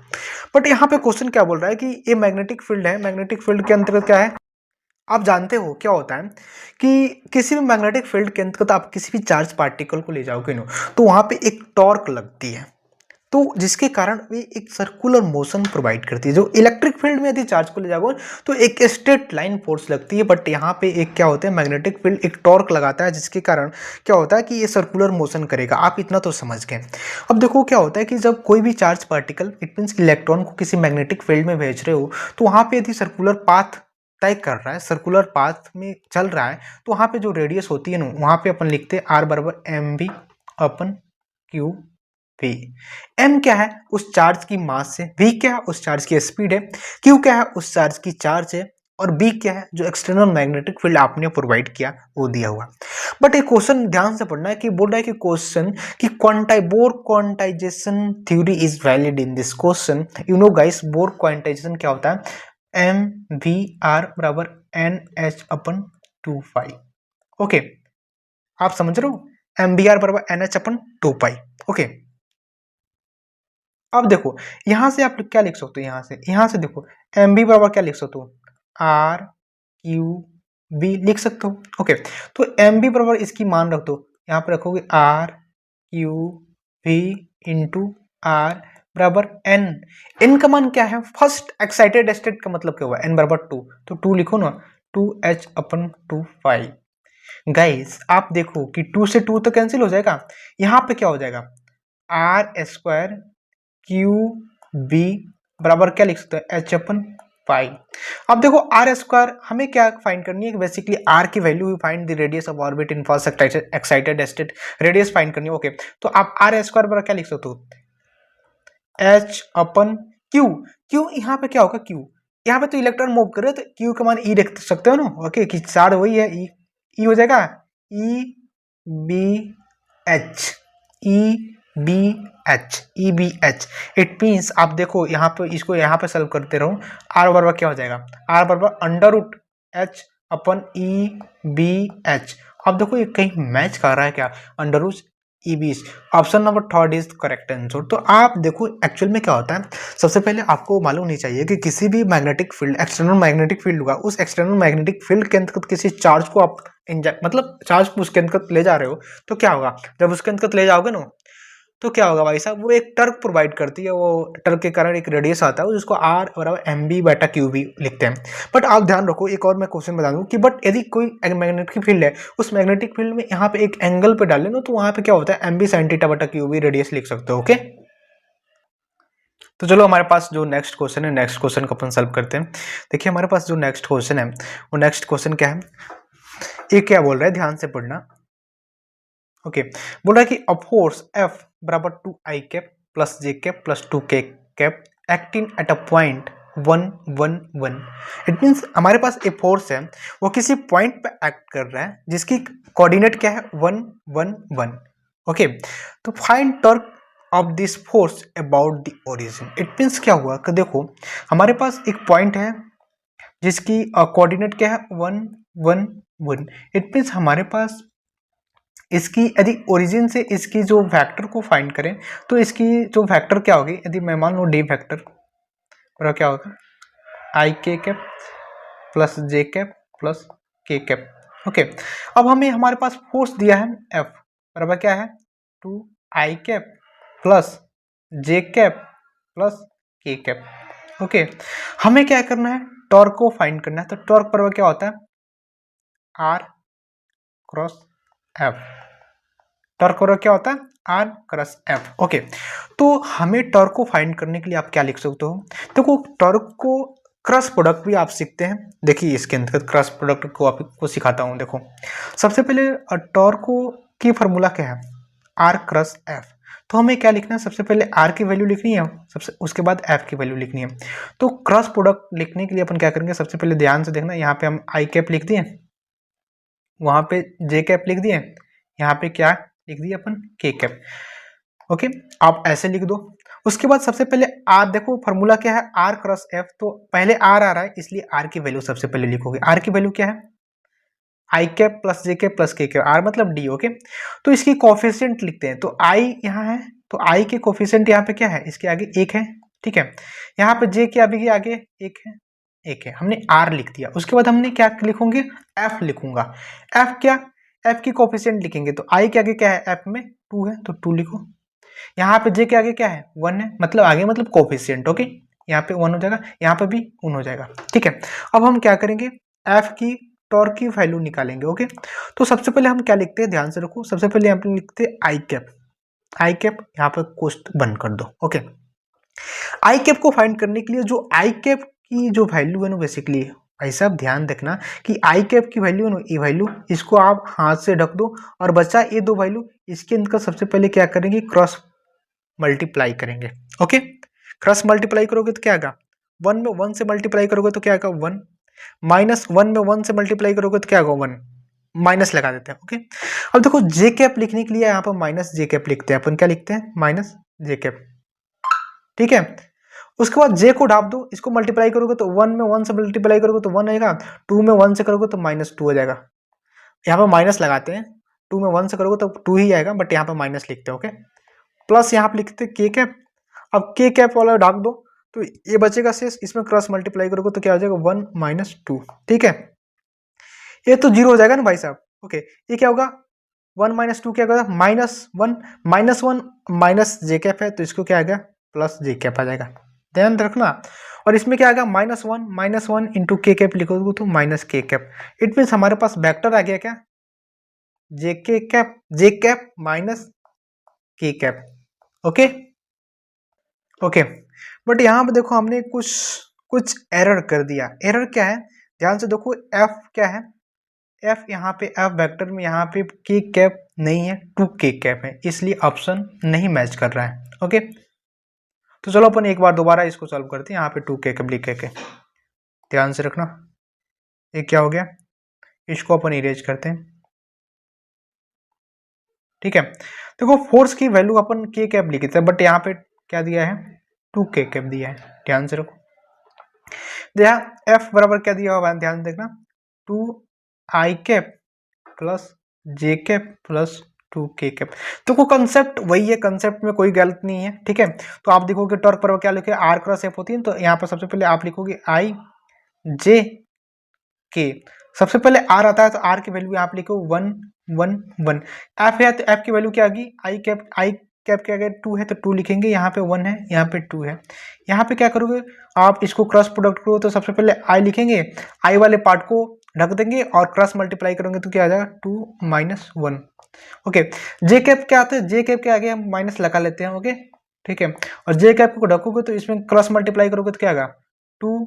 But यहाँ पे क्वेश्चन क्या बोल रहा है कि ये मैग्नेटिक फील्ड है, मैग्नेटिक फील्ड के अंतर्गत क्या है, आप जानते हो क्या होता है कि किसी भी मैग्नेटिक फील्ड के अंतर्गत आप किसी भी चार्ज पार्टिकल को ले जाओगे ना तो वहां पे एक टॉर्क लगती है, तो जिसके कारण वे एक सर्कुलर मोशन प्रोवाइड करती है। जो इलेक्ट्रिक फील्ड में यदि चार्ज को ले जाओगे तो एक स्ट्रेट लाइन फोर्स लगती है, बट यहाँ पे एक क्या होता है, मैग्नेटिक फील्ड एक टॉर्क लगाता है जिसके कारण क्या होता है कि ये सर्कुलर मोशन करेगा। आप इतना तो समझ गए। अब देखो क्या होता है कि जब कोई भी charge particle, it means electron को किसी मैग्नेटिक फील्ड में भेज रहे हो तो वहाँ पे यदि सर्कुलर पाथ तय कर रहा है, सर्कुलर पाथ में चल रहा है, तो वहाँ पे जो रेडियस होती है ना, वहाँ पे अपन लिखते हैं आर बराबर M B upon Q V. M क्या है, उस चार्ज की मास है, वी क्या है, उस चार्ज की स्पीड है, क्यू क्या है, उस चार्ज की चार्ज है, और बी क्या है, जो एक्सटर्नल मैग्नेटिक फील्ड आपने प्रोवाइड किया वो दिया हुआ। बट एक क्वेश्चन ध्यान से पढ़ना है कि बोल रहा है कि क्वेश्चन कि bore quantization theory is valid in this question. You know guys, bore quantization क्या होता है, एम वी आर बराबर एन एच अपन 2 पाई। ओके, आप समझ रहे हो, एम बी आर बराबर एन एच अपन 2 पाई। ओके, अब देखो यहां से आप क्या लिख सकते हो, यहां से देखो एम बी बराबर क्या लिख सकते हो, आर क्यू बी लिख सकते हो। ओके, तो एम बी बराबर इसकी मान रख दो, यहाँ पे रखोगे R Q V into R बराबर एन। एन का मान क्या है, फर्स्ट एक्साइटेड स्टेट का मतलब क्या हुआ, एन बराबर 2, तो 2 लिखो ना, 2h अपन 2 पाई। गाइस आप देखो कि 2 से 2 तो कैंसिल हो जाएगा, यहाँ पे क्या हो जाएगा, आर स्क्वायर क्यू बी बराबर क्या लिख सकते हैं, एच अपन पाई। अब देखो आर स्क्वायर हमें क्या फाइंड करनी है, बेसिकली आर की value we find the radius of orbit in first excited state, radius find करनी है। ओके, तो आप आर स्क्वायर बराबर क्या लिख सकते हो, एच अपन क्यू। क्यू यहाँ पे क्या होगा, क्यू यहाँ पे तो इलेक्ट्रॉन मूव कर रहे हो, तो क्यू का मान ई रख सकते हो ना। ओके, कि चार वही है, ई हो जाएगा, E B H, E B H, E B H. It means आप देखो यहाँ पे, इसको यहाँ पे सॉल्व करते रहो, आर बराबर क्या हो जाएगा, आर बराबर under root H upon E B H. अब देखो ये कहीं मैच कर रहा है क्या, under root E B. Option number third is correct answer. तो आप देखो एक्चुअल में क्या होता है, सबसे पहले आपको मालूम नहीं चाहिए कि किसी भी magnetic field, external magnetic field होगा, उस एक्सटर्नल मैग्नेटिक फील्ड के अंतर्गत किसी चार्ज को आप मतलब चार्ज को उसके अंतर्गत ले जा रहे हो, तो क्या होगा, जब उसके अंतर्गत ले जाओगे ना, तो क्या होगा भाई साहब, वो एक टर्क प्रोवाइड करती है, वो टर्क के कारण एक रेडियस आता है जिसको आर बराबर एम बी बेटा क्यू बी लिखते हैं। बट आप ध्यान रखो, एक और मैं क्वेश्चन बता दूं कि बट यदि कोई मैग्नेटिक फील्ड है, उस मैग्नेटिक फील्ड में यहाँ पे एक एंगल पे डाले ना, तो वहां पे क्या होता है, एम बी साइन थीटा बटा क्यू बी रेडियस लिख सकते हो। ओके, तो चलो हमारे पास जो नेक्स्ट क्वेश्चन है, नेक्स्ट क्वेश्चन को अपन सॉल्व करते हैं। देखिए हमारे पास जो नेक्स्ट क्वेश्चन है, वो नेक्स्ट क्वेश्चन क्या है, ये क्या बोल रहा है, ध्यान से पढ़ना। ओके, बोल रहा है कि अ फोर्स एफ बराबर 2i cap plus J cap plus 2k cap acting at a point 1 1 1। It means हमारे पास एक फोर्स है, वो किसी पॉइंट पे एक्ट कर रहा है जिसकी कोऑर्डिनेट क्या है, 1 1 1। ओके, तो find torque of this force about the origin. It means क्या हुआ कि देखो हमारे पास एक पॉइंट है जिसकी कोऑर्डिनेट क्या है, 1 1 1। इट मीन्स हमारे पास इसकी यदि ओरिजिन से इसकी जो वेक्टर को फाइंड करें, तो इसकी जो वेक्टर क्या होगी, यदि मैं मान लूँ डी वेक्टर और क्या होगा, आई के कैप प्लस जे cap plus K cap. Okay, अब हमें हमारे पास फोर्स दिया है एफ बराबर क्या है, 2i कैप प्लस जे cap plus K cap. Okay, हमें क्या करना है, टॉर्क को फाइंड करना है। तो टॉर्क बराबर क्या होता है, आर क्रॉस एफ। टॉर्क बराबर क्या होता है, आर क्रॉस एफ। ओके, तो हमें टॉर्क को फाइंड करने के लिए आप क्या लिख सकते हो, देखो टॉर्क को क्रॉस प्रोडक्ट भी आप सीखते हैं। देखिए इसके अंतर्गत क्रॉस प्रोडक्ट को आपको सिखाता हूं। देखो सबसे पहले टॉर्क की फॉर्मूला क्या है, आर क्रॉस एफ। तो हमें क्या लिखना है, सबसे पहले आर की वैल्यू लिखनी है, सबसे उसके बाद एफ की वैल्यू लिखनी है। तो क्रॉस प्रोडक्ट लिखने के लिए अपन क्या करेंगे, सबसे पहले ध्यान से देखना, यहाँ पे हम आई कैप लिख दिए, वहां पे जे कैप लिख दिए, यहाँ पे क्या लिख दिया अपन, के कैप। ओके, आप ऐसे लिख दो। उसके बाद सबसे पहले आर, देखो फॉर्मूला क्या है, आर क्रॉस एफ। तो पहले आर आ रहा है, इसलिए आर की वैल्यू सबसे पहले लिखोगे। आर की वैल्यू क्या है, आई cap plus J cap plus K cap, are मतलब डी। ओके, तो इसकी कोफिशिएंट लिखते हैं। तो आई यहाँ है, तो आई के कोफिशिएंट यहाँ पे क्या है, इसके आगे 1 है, ठीक है। यहाँ पे जे के आगे 1 है, 1 है, हमने आर लिख दिया। उसके बाद हमने क्या लिखूंगे, एफ लिखूंगा। एफ क्या, एफ की कोफिशिएंट लिखेंगे, तो आई के आगे क्या है, एफ में 2 है, तो 2 लिखो। यहाँ पे जे के आगे क्या है, 1 है, मतलब आगे मतलब कोफिशिएंट। ओके, यहाँ पे 1 हो जाएगा, यहाँ पे भी 1 हो जाएगा, ठीक है। अब हम क्या करेंगे, एफ की टॉर्क की वैल्यू निकालेंगे। ओके, तो सबसे पहले हम क्या लिखते हैं, ध्यान से रखो, सबसे पहले यहाँ पे लिखते हैं आई कैप। आई कैप यहाँ पे कोष्ट बंद कर दो। ओके, आई कैप को फाइंड करने के लिए जो आई कैप की जो वैल्यू है ना, बेसिकली भाई साहब ध्यान रखना कि आई कैप की वैल्यू है ना, ये वैल्यू इसको आप हाथ से ढक दो, और बचा ये 2 वैल्यू, इसके अंदर सबसे पहले क्या करेंगे, क्रॉस मल्टीप्लाई करेंगे। ओके, क्रॉस मल्टीप्लाई करोगे तो क्या आएगा, 1 में 1 से मल्टीप्लाई करोगे तो क्या आएगा, 1। -1 में 1 से मल्टीप्लाई करोगे तो क्या होगा 1, माइनस लगा देते हैं। ओके, अब देखो जे कैप लिखने के लिए यहाँ पर माइनस जे कैप लिखते हैं अपन, क्या लिखते हैं माइनस जे कैप, ठीक है। उसके बाद जे को ढाप दो, इसको मल्टीप्लाई करोगे तो 1 में 1 से मल्टीप्लाई करोगे तो 1 आएगा, 2 में 1 से करोगे तो -2 हो जाएगा। यहाँ पर माइनस लगाते हैं, 2 में 1 से करोगे तो 2 ही आएगा, बट यहाँ पर माइनस लिखते हैं। ओके, प्लस यहाँ पे लिखते हैं के कैप। अब के कैप वाला ढाक दो तो ये बचेगा शेष, इसमें क्रॉस मल्टीप्लाई करोगे तो क्या हो जाएगा 1 - 2, ठीक है। ये तो 0 हो जाएगा ना भाई साहब। ओके, ये क्या होगा 1 - 2 क्या होगा -1, -1 माइनस जे कैप है तो इसको क्या आ गया प्लस जे कैप आ जाएगा, ध्यान रखना। और इसमें क्या आएगा -1 इंटू के कैप लिखोगे तो minus K cap. It means हमारे पास वेक्टर आ गया क्या जे cap minus K cap. Okay okay, but यहाँ पे देखो हमने कुछ एरर कर दिया। एरर क्या है ध्यान से देखो, एफ क्या है, एफ यहाँ पे एफ वेक्टर में यहाँ पे के कैप नहीं है, 2 के कैप है, इसलिए ऑप्शन नहीं मैच कर रहा है। ओके, तो चलो अपन एक बार दोबारा इसको सॉल्व करते हैं। यहाँ पे 2 के कैप लिख के ध्यान से रखना, ये क्या हो गया, इसको अपन इरेज करते हैं, ठीक है। देखो फोर्स की वैल्यू अपन के कैप लिखे थे, बट यहाँ पे क्या दिया है 2 के कैप दिया है, ध्यान से रखो। एफ बराबर क्या दिया हुआ है ध्यान देखना, 2 I cap plus J cap plus 2 के कैप। तो कंसेप्ट वही है, कंसेप्ट में कोई गलत नहीं है, ठीक है। तो आप देखोगे टॉर्क पर क्या लिखे आर क्रॉस एफ होती है, तो यहाँ पर सबसे पहले आप लिखोगे आई जे के, सबसे पहले आर आता है तो आर की वैल्यू आप लिखो 1 1 1। एफ है तो एफ की वैल्यू क्या आ गई आई कैप क्या गया 2 है तो 2 लिखेंगे, यहाँ पे 1 है यहाँ पे 2 है। यहाँ पे क्या करोगे आप इसको क्रॉस प्रोडक्ट करो तो सबसे पहले आई लिखेंगे, आई वाले पार्ट को ढक देंगे और क्रॉस मल्टीप्लाई करेंगे तो क्या आ जाएगा 2 - 1। ओके, जे कैप क्या आता है, जे कैप के आगे हम माइनस लगा लेते हैं। ओके, ठीक है, और जे कैप को ढकोगे तो इसमें क्रॉस मल्टीप्लाई करोगे तो क्या आएगा 2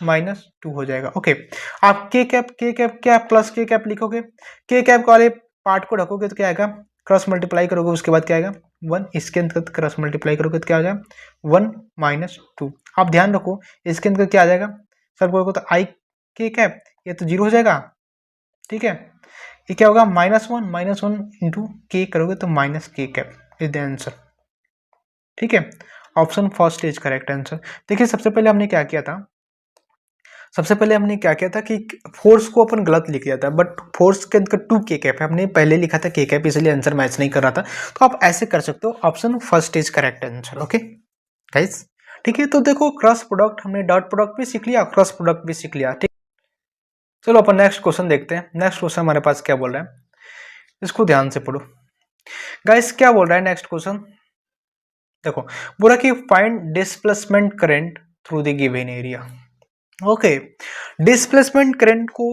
- 2 हो जाएगा। ओके, आप के कैप क्या प्लस के कैप लिखोगे, के कैप वाले पार्ट को ढकोगे तो क्या आएगा क्रॉस मल्टीप्लाई करोगे उसके बाद क्या आएगा 1, इसके अंदर क्रॉस मल्टीप्लाई करोगे तो क्या हो जाएगा 1 - 2। आप ध्यान रखो इसके अंदर क्या आ जाएगा सब करोगे तो आई के कैप, ये तो 0 हो जाएगा, ठीक है। ये क्या होगा -1 इंटू के करोगे तो minus K cap is the answer, ठीक है। Option first is correct answer. देखिए सबसे पहले हमने क्या किया था, कि फोर्स को अपन गलत लिख दिया था, बट फोर्स के अंदर 2 के कैप है, हमने पहले लिखा था के कैप, इसलिए आंसर मैच नहीं कर रहा था। तो आप ऐसे कर सकते हो, option first is correct answer. Okay guys, ठीक है। तो देखो क्रॉस प्रोडक्ट हमने डॉट प्रोडक्ट भी सीख लिया, क्रॉस प्रोडक्ट भी सीख लिया, ठीक। चलो अपन नेक्स्ट क्वेश्चन देखते हैं। नेक्स्ट क्वेश्चन हमारे पास क्या बोल रहा है, इसको ध्यान से पढ़ो गाइस। क्या बोल रहा है नेक्स्ट क्वेश्चन, देखो बोला कि find displacement current through the given area. Okay, displacement current को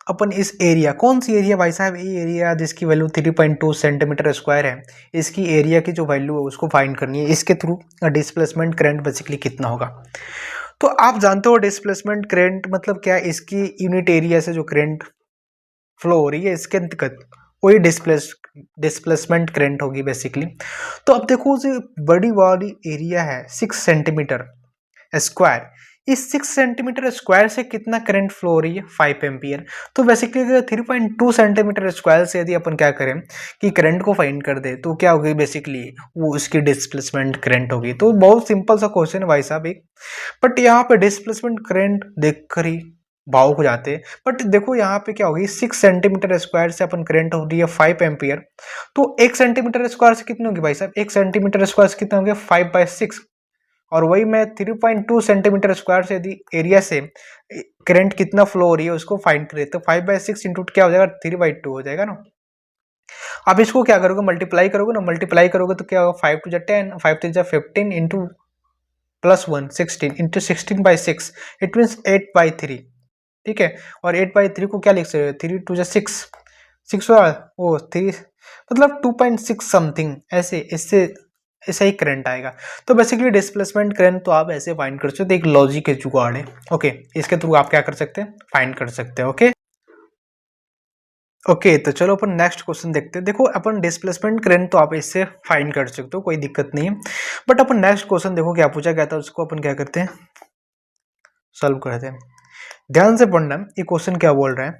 अपन इस एरिया, कौन सी एरिया भाई साहब, ये एरिया जिसकी वैल्यू 3.2 सेंटीमीटर स्क्वायर है, इसकी एरिया की जो वैल्यू है उसको फाइंड करनी है। इसके थ्रू डिस्प्लेसमेंट करंट बेसिकली कितना होगा। तो आप जानते हो डिस्प्लेसमेंट करंट मतलब क्या, इसकी यूनिट एरिया से जो करंट फ्लो हो रही है इसके अंतर्गत वही डिस्प्लेसमेंट करंट होगी बेसिकली। तो अब देखो जो बड़ी वाली एरिया है 6 सेंटीमीटर स्क्वायर, इस 6 सेंटीमीटर स्क्वायर से कितना करंट फ्लो हो रही है 5 एम्पियर। तो बेसिकली अगर 3.2 सेंटीमीटर स्क्वायर से यदि अपन क्या करें कि करंट को फाइंड कर दे तो क्या होगी बेसिकली वो उसकी डिस्प्लेसमेंट करंट होगी। तो बहुत सिंपल सा क्वेश्चन है भाई साहब एक, बट यहाँ पे डिस्प्लेसमेंट करंट देखकर ही भावुक हो जाते हैं। बट देखो यहाँ पे क्या होगी 6 सेंटीमीटर स्क्वायर से अपन करंट हो रही है 5 एम्पियर, तो 1 सेंटीमीटर स्क्वायर से कितनी होगी भाई साहब, 1 सेंटीमीटर स्क्वायर से कितना होंगे 5/6, और वही मैं 3.2 सेंटीमीटर स्क्वायर से यदि एरिया से करंट कितना फ्लो हो रही है उसको फाइंड करें तो 5/6 इंटू क्या हो जाएगा 3/2 हो जाएगा ना। अब इसको क्या करोगे मल्टीप्लाई करोगे ना, मल्टीप्लाई करोगे तो क्या होगा 5 × 10, 5 × 15 इंटू +1 16 इंटू 16/6, इट मीन्स 8/3, ठीक है। और 8/3 को क्या लिख सकते हो 3 × 6 6 ओ 3 मतलब 2.6 समथिंग, ऐसे इससे ऐसा ही करंट आएगा। तो बेसिकली डिस्प्लेसमेंट करंट तो आप ऐसे फाइंड कर सकते हो, एक लॉजिक है जुगाड़ है। ओके, इसके थ्रू आप क्या कर सकते हैं फाइंड कर सकते हैं। ओके ओके, तो चलो अपन नेक्स्ट क्वेश्चन देखते हैं। देखो अपन डिस्प्लेसमेंट करंट तो आप इससे फाइंड कर सकते हो, कोई दिक्कत नहीं है, बट अपन नेक्स्ट क्वेश्चन देखो क्या पूछा गया था उसको अपन क्या करते हैं सॉल्व करते हैं। ध्यान से पढ़ना, ये क्वेश्चन क्या बोल रहा है।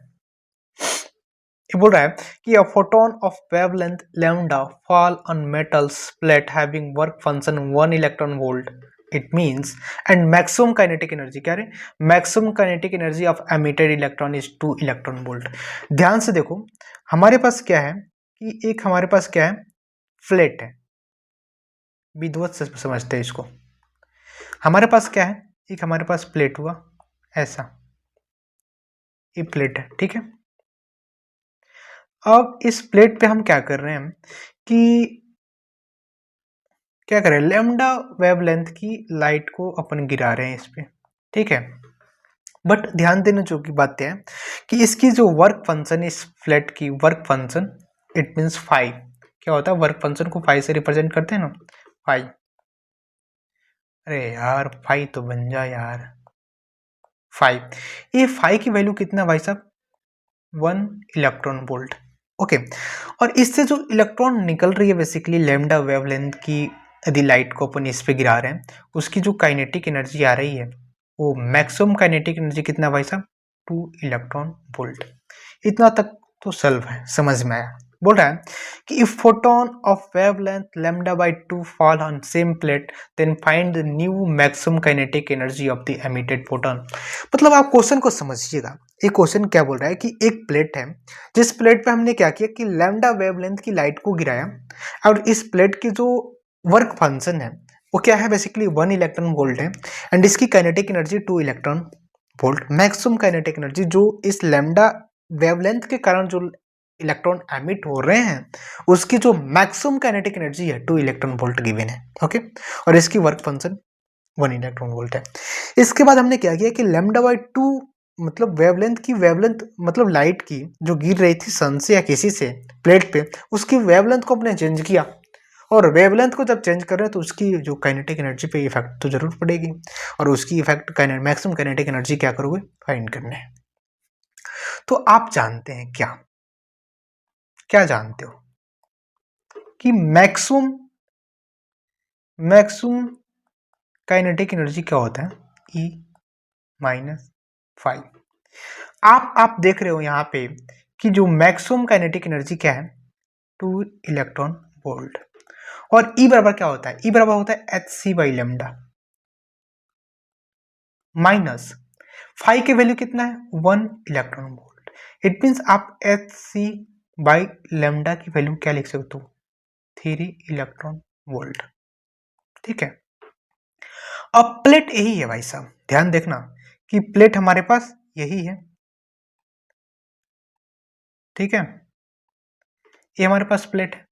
ये बोल रहा है कि a photon of wavelength lambda fall on metals plate having work function 1 electron volt, it means and maximum kinetic energy, क्या है, maximum kinetic energy of emitted electron is 2 electron volt. ध्यान से देखो, हमारे पास क्या है कि एक हमारे पास क्या है, फ्लैट है, विधिवत से समझते हैं इसको। हमारे पास क्या है, एक हमारे पास प्लेट हुआ ऐसा, ये प्लेट है, ठीक है। अब इस प्लेट पे हम क्या कर रहे हैं कि क्या करें, लैम्डा वेवलेंथ की लाइट को अपन गिरा रहे हैं इस पे, ठीक है। बट ध्यान देने जो की बात है कि इसकी जो वर्क फंक्शन, इस फ्लैट की work function, it means phi, क्या होता है, वर्क फंक्शन को फाई से रिप्रेजेंट करते हैं ना, फाई। अरे यार फाई तो बन जा यार, फाई, ये फाई की वैल्यू कितना भाई साहब, 1 इलेक्ट्रॉन वोल्ट, ओके। और इससे जो इलेक्ट्रॉन निकल रही है बेसिकली लैम्डा वेवलेंथ की, यदि लाइट को अपन इस पे गिरा रहे हैं, उसकी जो काइनेटिक एनर्जी आ रही है वो मैक्सिमम काइनेटिक एनर्जी कितना भाई साहब, 2 इलेक्ट्रॉन वोल्ट। इतना तक तो सॉल्व है, समझ में आया। बोल रहा है कि if photon of wavelength lambda by 2 fall on same plate then find the new maximum kinetic energy of the emitted photon. मतलब आप क्वेश्चन को समझिएगा, ये क्वेश्चन क्या बोल रहा है कि एक प्लेट है, जिस प्लेट पे हमने क्या किया कि लैम्डा वेवलेंथ की लाइट को गिराया, और इस प्लेट की जो वर्क फंक्शन है वो क्या है, बेसिकली 1 इलेक्ट्रॉन वोल्ट है, एंड इसकी kinetic energy 2 electron volt. Maximum kinetic energy जो इस लैम्डा वेवलेंथ के कारण जो इलेक्ट्रॉन एमिट हो रहे हैं, उसकी जो मैक्सिमम काइनेटिक एनर्जी है 2 इलेक्ट्रॉन वोल्ट गिवन है, ओके। और इसकी वर्क फंक्शन 1 इलेक्ट्रॉन वोल्ट है। इसके बाद हमने क्या किया कि लैम्डा बाय 2 मतलब वेवलेंथ की, वेवलेंथ मतलब लाइट की जो गिर रही थी सन से या किसी से प्लेट पे, उसकी वेवलेंथ को हमने चेंज किया, और वेवलेंथ को जब चेंज कर रहे हैं तो उसकी जो काइनेटिक एनर्जी पे इफेक्ट तो जरूर पड़ेगी, और उसकी इफेक्ट मैक्सिमम काइनेटिक एनर्जी क्या करोगे, फाइंड करने है। तो आप जानते हैं क्या, क्या जानते हो कि मैक्सिमम काइनेटिक एनर्जी क्या होता है, E माइनस 5। आप देख रहे हो यहाँ पे कि जो मैक्सिमम काइनेटिक एनर्जी क्या है, 2 इलेक्ट्रॉन वोल्ट, और E बराबर क्या होता है, E बराबर होता है Hc बाई लेमडा, माइनस 5 की वैल्यू कितना है, 1 इलेक्ट्रॉन वोल्ट। इट मींस आप Hc बाई लेमडा की वैल्यू क्या लिख सकते हो, 3 इलेक्ट्रॉन वोल्ट, ठीक है। अब प्लेट यही है भाई साहब, ध्यान देखना कि प्लेट हमारे पास यही है, ठीक है, ये हमारे पास प्लेट है,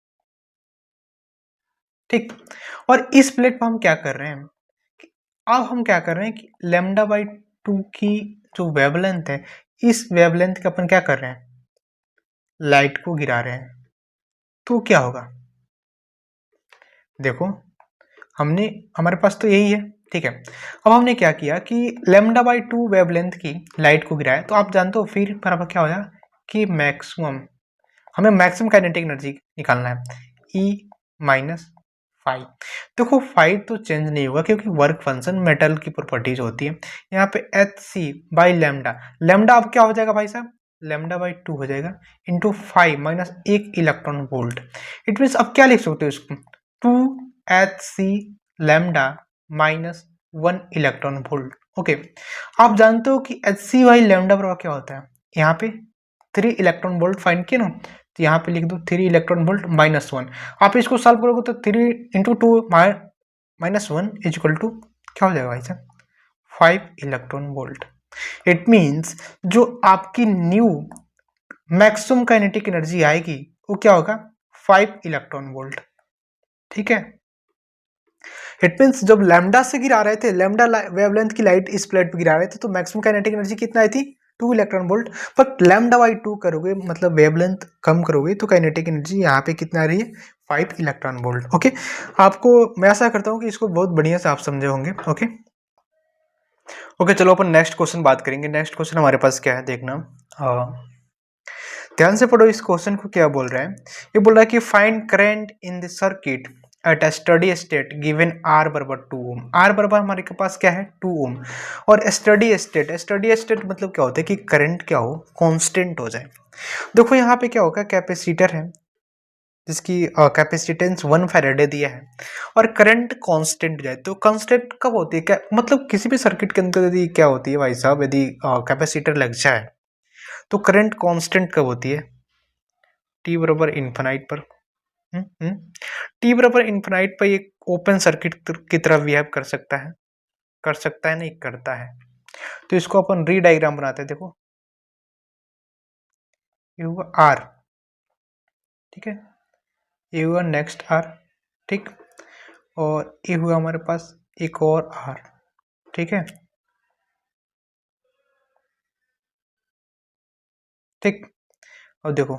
ठीक। और इस प्लेट पर हम क्या कर रहे हैं कि अब हम क्या कर रहे हैं कि लैम्डा बाई 2 की जो वेवलेंथ है, इस वेवलेंथ का अपन क्या कर रहे हैं, लाइट को गिरा रहे हैं, तो क्या होगा, देखो हमने, हमारे पास तो यही है, ठीक है। अब हमने क्या किया कि लैम्डा बाई 2 वेवलेंथ की लाइट को गिराया, तो आप जानते हो फिर बराबर क्या हो जाएगा कि मैक्सिमम, हमें मैक्सिमम काइनेटिक एनर्जी निकालना है, E माइनस 5। देखो 5 तो चेंज नहीं होगा क्योंकि वर्क फंक्शन मेटल की प्रॉपर्टीज होती है। यहाँ पे Hc बाई लेमडा, लेमडा अब क्या हो जाएगा भाई साहब, लेमडा बाई 2 हो जाएगा into 5 minus 1 electron volt. It means अब क्या लिख सकते हो इसको, 2 Hc lambda minus 1 electron volt, okay. आप जानते हो कि Hc बाई लेमडा बराबर क्या होता है, यहाँ पे 3 इलेक्ट्रॉन वोल्ट फाइंड किया ना, तो यहाँ पे लिख दो 3 इलेक्ट्रॉन वोल्ट माइनस 1। आप इसको सॉल्व करोगे तो 3 into 2 minus 1 is equal to क्या हो जाएगा भाई साहब, 5 इलेक्ट्रॉन वोल्ट। इट मीन्स जो आपकी न्यू मैक्सिमम काइनेटिक एनर्जी आएगी वो क्या होगा, 5 इलेक्ट्रॉन वोल्ट, ठीक है। इट मीन्स जब लैम्डा से गिरा रहे थे, लैम्डा वेवलेंथ की लाइट इस प्लेट पे गिरा रहे थे, तो मैक्सिमम काइनेटिक एनर्जी कितना आई थी, 2 electron volt. But lambda by 2 करोगे मतलब वेवलेंथ कम करोगे तो काइनेटिक एनर्जी यहाँ पे कितना आ रही है, 5 इलेक्ट्रॉन वोल्ट, ओके। आपको मैं ऐसा करता हूँ कि इसको बहुत बढ़िया से आप समझे होंगे, ओके। ओके चलो अपन नेक्स्ट क्वेश्चन बात करेंगे। नेक्स्ट क्वेश्चन हमारे पास क्या है देखना, ध्यान से पढ़ो इस क्वेश्चन को, क्या बोल रहा है, ये बोल रहा है कि find current in the circuit at steady state given R बराबर 2 ओम। आर बराबर हमारे के पास क्या है 2 ओम। और स्टडी स्टेट मतलब क्या होता है कि करंट क्या हो कांस्टेंट हो जाए। देखो यहाँ पे क्या होगा, कैपेसिटर है जिसकी कैपेसिटेंस 1 फैराडे दिया है और करंट कांस्टेंट जाए, तो कांस्टेंट कब होती है, क्या मतलब किसी भी सर्किट के अंदर यदि क्या होती है भाई साहब, यदि कैपेसिटर लग जाए तो करंट कांस्टेंट कब होती है, टी बराबर इन्फिनाइट पर। टी बराबर इन्फिनाइट पर ये ओपन सर्किट की तरह बिहेव कर सकता है नहीं करता है। तो इसको अपन री डायग्राम बनाते हैं। देखो ये हुआ आर, ठीक है, ये हुआ नेक्स्ट आर, ठीक, और ये हुआ हमारे पास एक और आर, ठीक है, ठीक। और देखो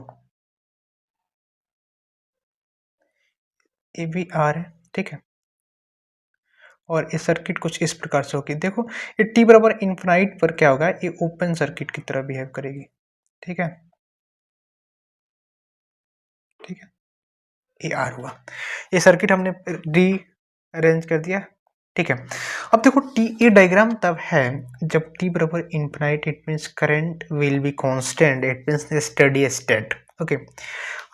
ये भी आर है, ठीक है, और ये सर्किट कुछ इस प्रकार से होगी। देखो ये टी बराबर इन्फिनाइट पर क्या होगा, ये ओपन सर्किट की तरह बिहेव करेगी, ठीक है, ठीक है, ये आर हुआ। ये सर्किट हमने री अरेंज कर दिया, ठीक है। अब देखो टी, ये डायग्राम तब है जब टी बराबर infinite, it means current will be constant, it means steady state. Okay,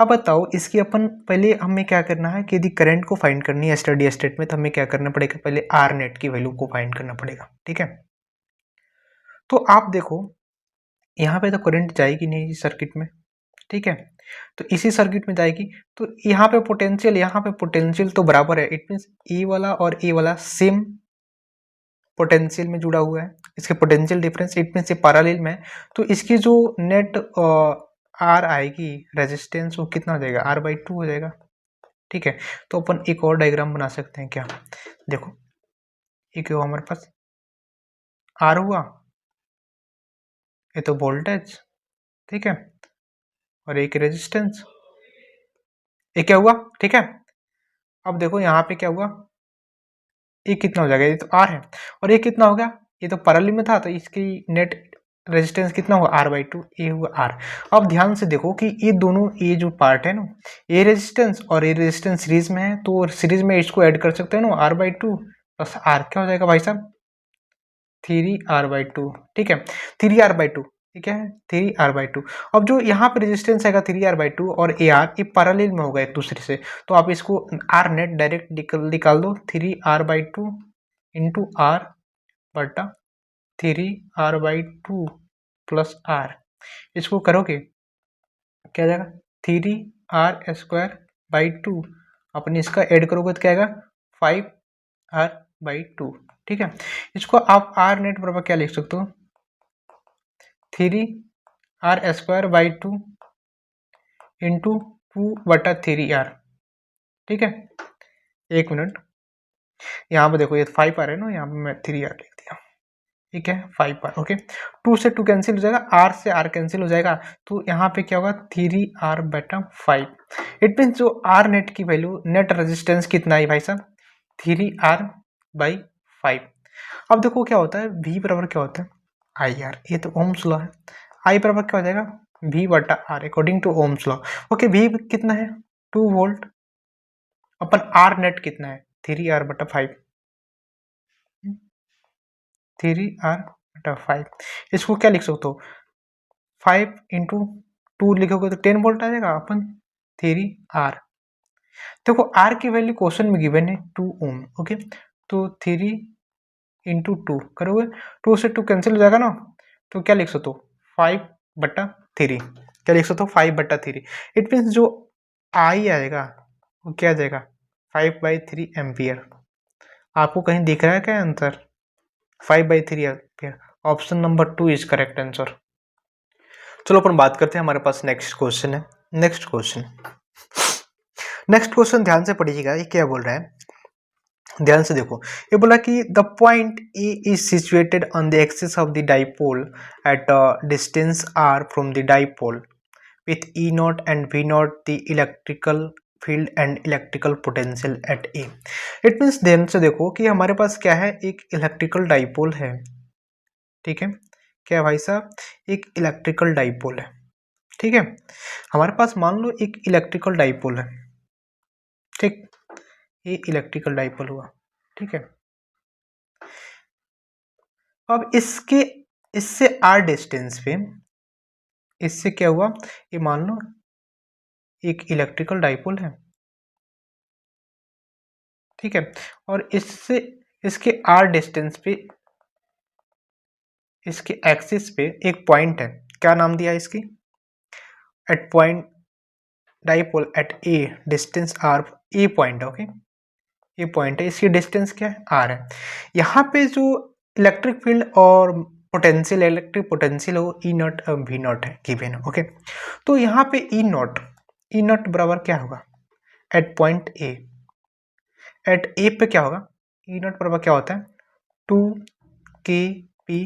अब बताओ इसकी अपन पहले हमें क्या करना है कि यदि करंट को फाइंड करनी है स्टडी स्टेट में तो हमें क्या करना पड़ेगा, पहले आर नेट की वैल्यू को फाइंड करना पड़ेगा, ठीक है। तो आप देखो यहाँ पे तो करंट जाएगी नहीं इस सर्किट में, ठीक है, तो इसी सर्किट में जाएगी, तो यहाँ पे पोटेंशियल तो बराबर है, इट मीन्स ई वाला और ई वाला सेम पोटेंशियल में जुड़ा हुआ है, इसके पोटेंशियल डिफरेंस, इट मीन्स ये पैरेलल में है। तो इसकी जो नेट आर आएगी रेजिस्टेंस वो कितना हो जाएगा, आर बाई 2 हो जाएगा, ठीक है। तो अपन एक और डायग्राम बना सकते हैं क्या, देखो ये क्या हुआ हमारे पास, आर हुआ, ये तो वोल्टेज, ठीक है, और एक रेजिस्टेंस, ये क्या हुआ, ठीक है। अब देखो यहाँ पे क्या हुआ, ये कितना हो जाएगा, ये तो आर है, और ये कितना हो गया, ये तो पैरेलल में था तो इसकी नेट रेजिस्टेंस कितना हुआ, आर बाई 2, ये हुआ आर। अब ध्यान से देखो कि ये दोनों, ये जो पार्ट है ना, ये रेजिस्टेंस और ये रेजिस्टेंस सीरीज में है, तो सीरीज में इसको ऐड कर सकते हैं ना, आर बाई 2 प्लस आर क्या हो जाएगा भाई साहब, 3R/2, ठीक है, 3R/2, ठीक है, 3R/2। अब जो यहाँ पे रेजिस्टेंस आएगा 3R/2 और AR ये पैरेलल में होगा एक दूसरे से, तो आप इसको आर नेट डायरेक्ट निकाल दो, 3R/2 इंटू आर बटा 3R/2 प्लस आर, इसको करोगे क्या जाएगा, 3R² बाई 2, अपन इसका ऐड करोगे तो क्या आएगा 5R/2, ठीक है। इसको आप आर नेट बराबर क्या लिख सकते हो, 3R² बाई 2 इंटू 2/3R, ठीक है। एक मिनट, यहाँ पे देखो ये 5R है ना, यहाँ पे मैं 3R लिख दिया, ठीक है, 5R, ओके। 2 से 2 कैंसिल हो जाएगा, R से R कैंसिल हो जाएगा, तो यहाँ पे क्या होगा 3R/5। इट मीन्स जो आर नेट की वैल्यू, नेट रेजिस्टेंस कितना है भाई साहब, 3R/5। अब देखो क्या होता है, V बराबर क्या होता है IR, ये तो ओम्स लॉ है, I बराबर क्या हो जाएगा V/R according to Ohm's law. Okay, V कितना है 2 वोल्ट, अपन R नेट कितना है 3R/5, 3R/5, इसको क्या लिख सकते हो 5 इंटू 2 लिखोगे तो 10 वोल्ट आ जाएगा, अपन 3R। देखो R की वैल्यू क्वेश्चन में गिवन है 2 ओम, ओके, तो 3 इंटू 2 करोगे, 2 से 2 कैंसिल हो जाएगा ना, तो क्या लिख सकते हो 5/3, क्या लिख सकते हो 5/3। इट मीन्स जो आई आएगा वो क्या आ जाएगा 5/3 एम्पियर। आपको कहीं दिख रहा है क्या answer, 5/3 ampere, option number 2 is correct answer. चलो अपन बात करते हैं, हमारे पास नेक्स्ट क्वेश्चन है। नेक्स्ट क्वेश्चन ध्यान से पढ़िएगा, ये क्या बोल रहा है, ध्यान से देखो। ये बोला कि the point A is situated on the axis of the dipole at a distance r from the dipole with E naught and V naught the electrical field and electrical potential at A। It means ध्यान से देखो कि हमारे पास क्या है, एक इलेक्ट्रिकल डाइपोल है, ठीक है, क्या भाई साहब, एक इलेक्ट्रिकल डाइपोल है, ठीक है, हमारे पास मान लो एक इलेक्ट्रिकल डाइपोल है, ठीक, ये इलेक्ट्रिकल डाइपोल हुआ, ठीक है। अब इससे आर डिस्टेंस पे इससे क्या हुआ, ये मान लो एक इलेक्ट्रिकल डाइपोल है, ठीक है। और इससे इसके आर डिस्टेंस पे इसके एक्सिस पे एक पॉइंट है, क्या नाम दिया है इसकी, at point dipole at a distance R, a point है, ओके। ये पॉइंट है, इसकी डिस्टेंस क्या है, आर है। यहाँ पे जो इलेक्ट्रिक फील्ड और पोटेंशियल, इलेक्ट्रिक पोटेंशियल है वो ई नॉट वी नॉट है, गिवन है, ओके। तो यहाँ पे ई नॉट बराबर क्या होगा, एट पॉइंट ए, एट ए पे क्या होगा, ई नॉट बराबर क्या होता है, 2 kp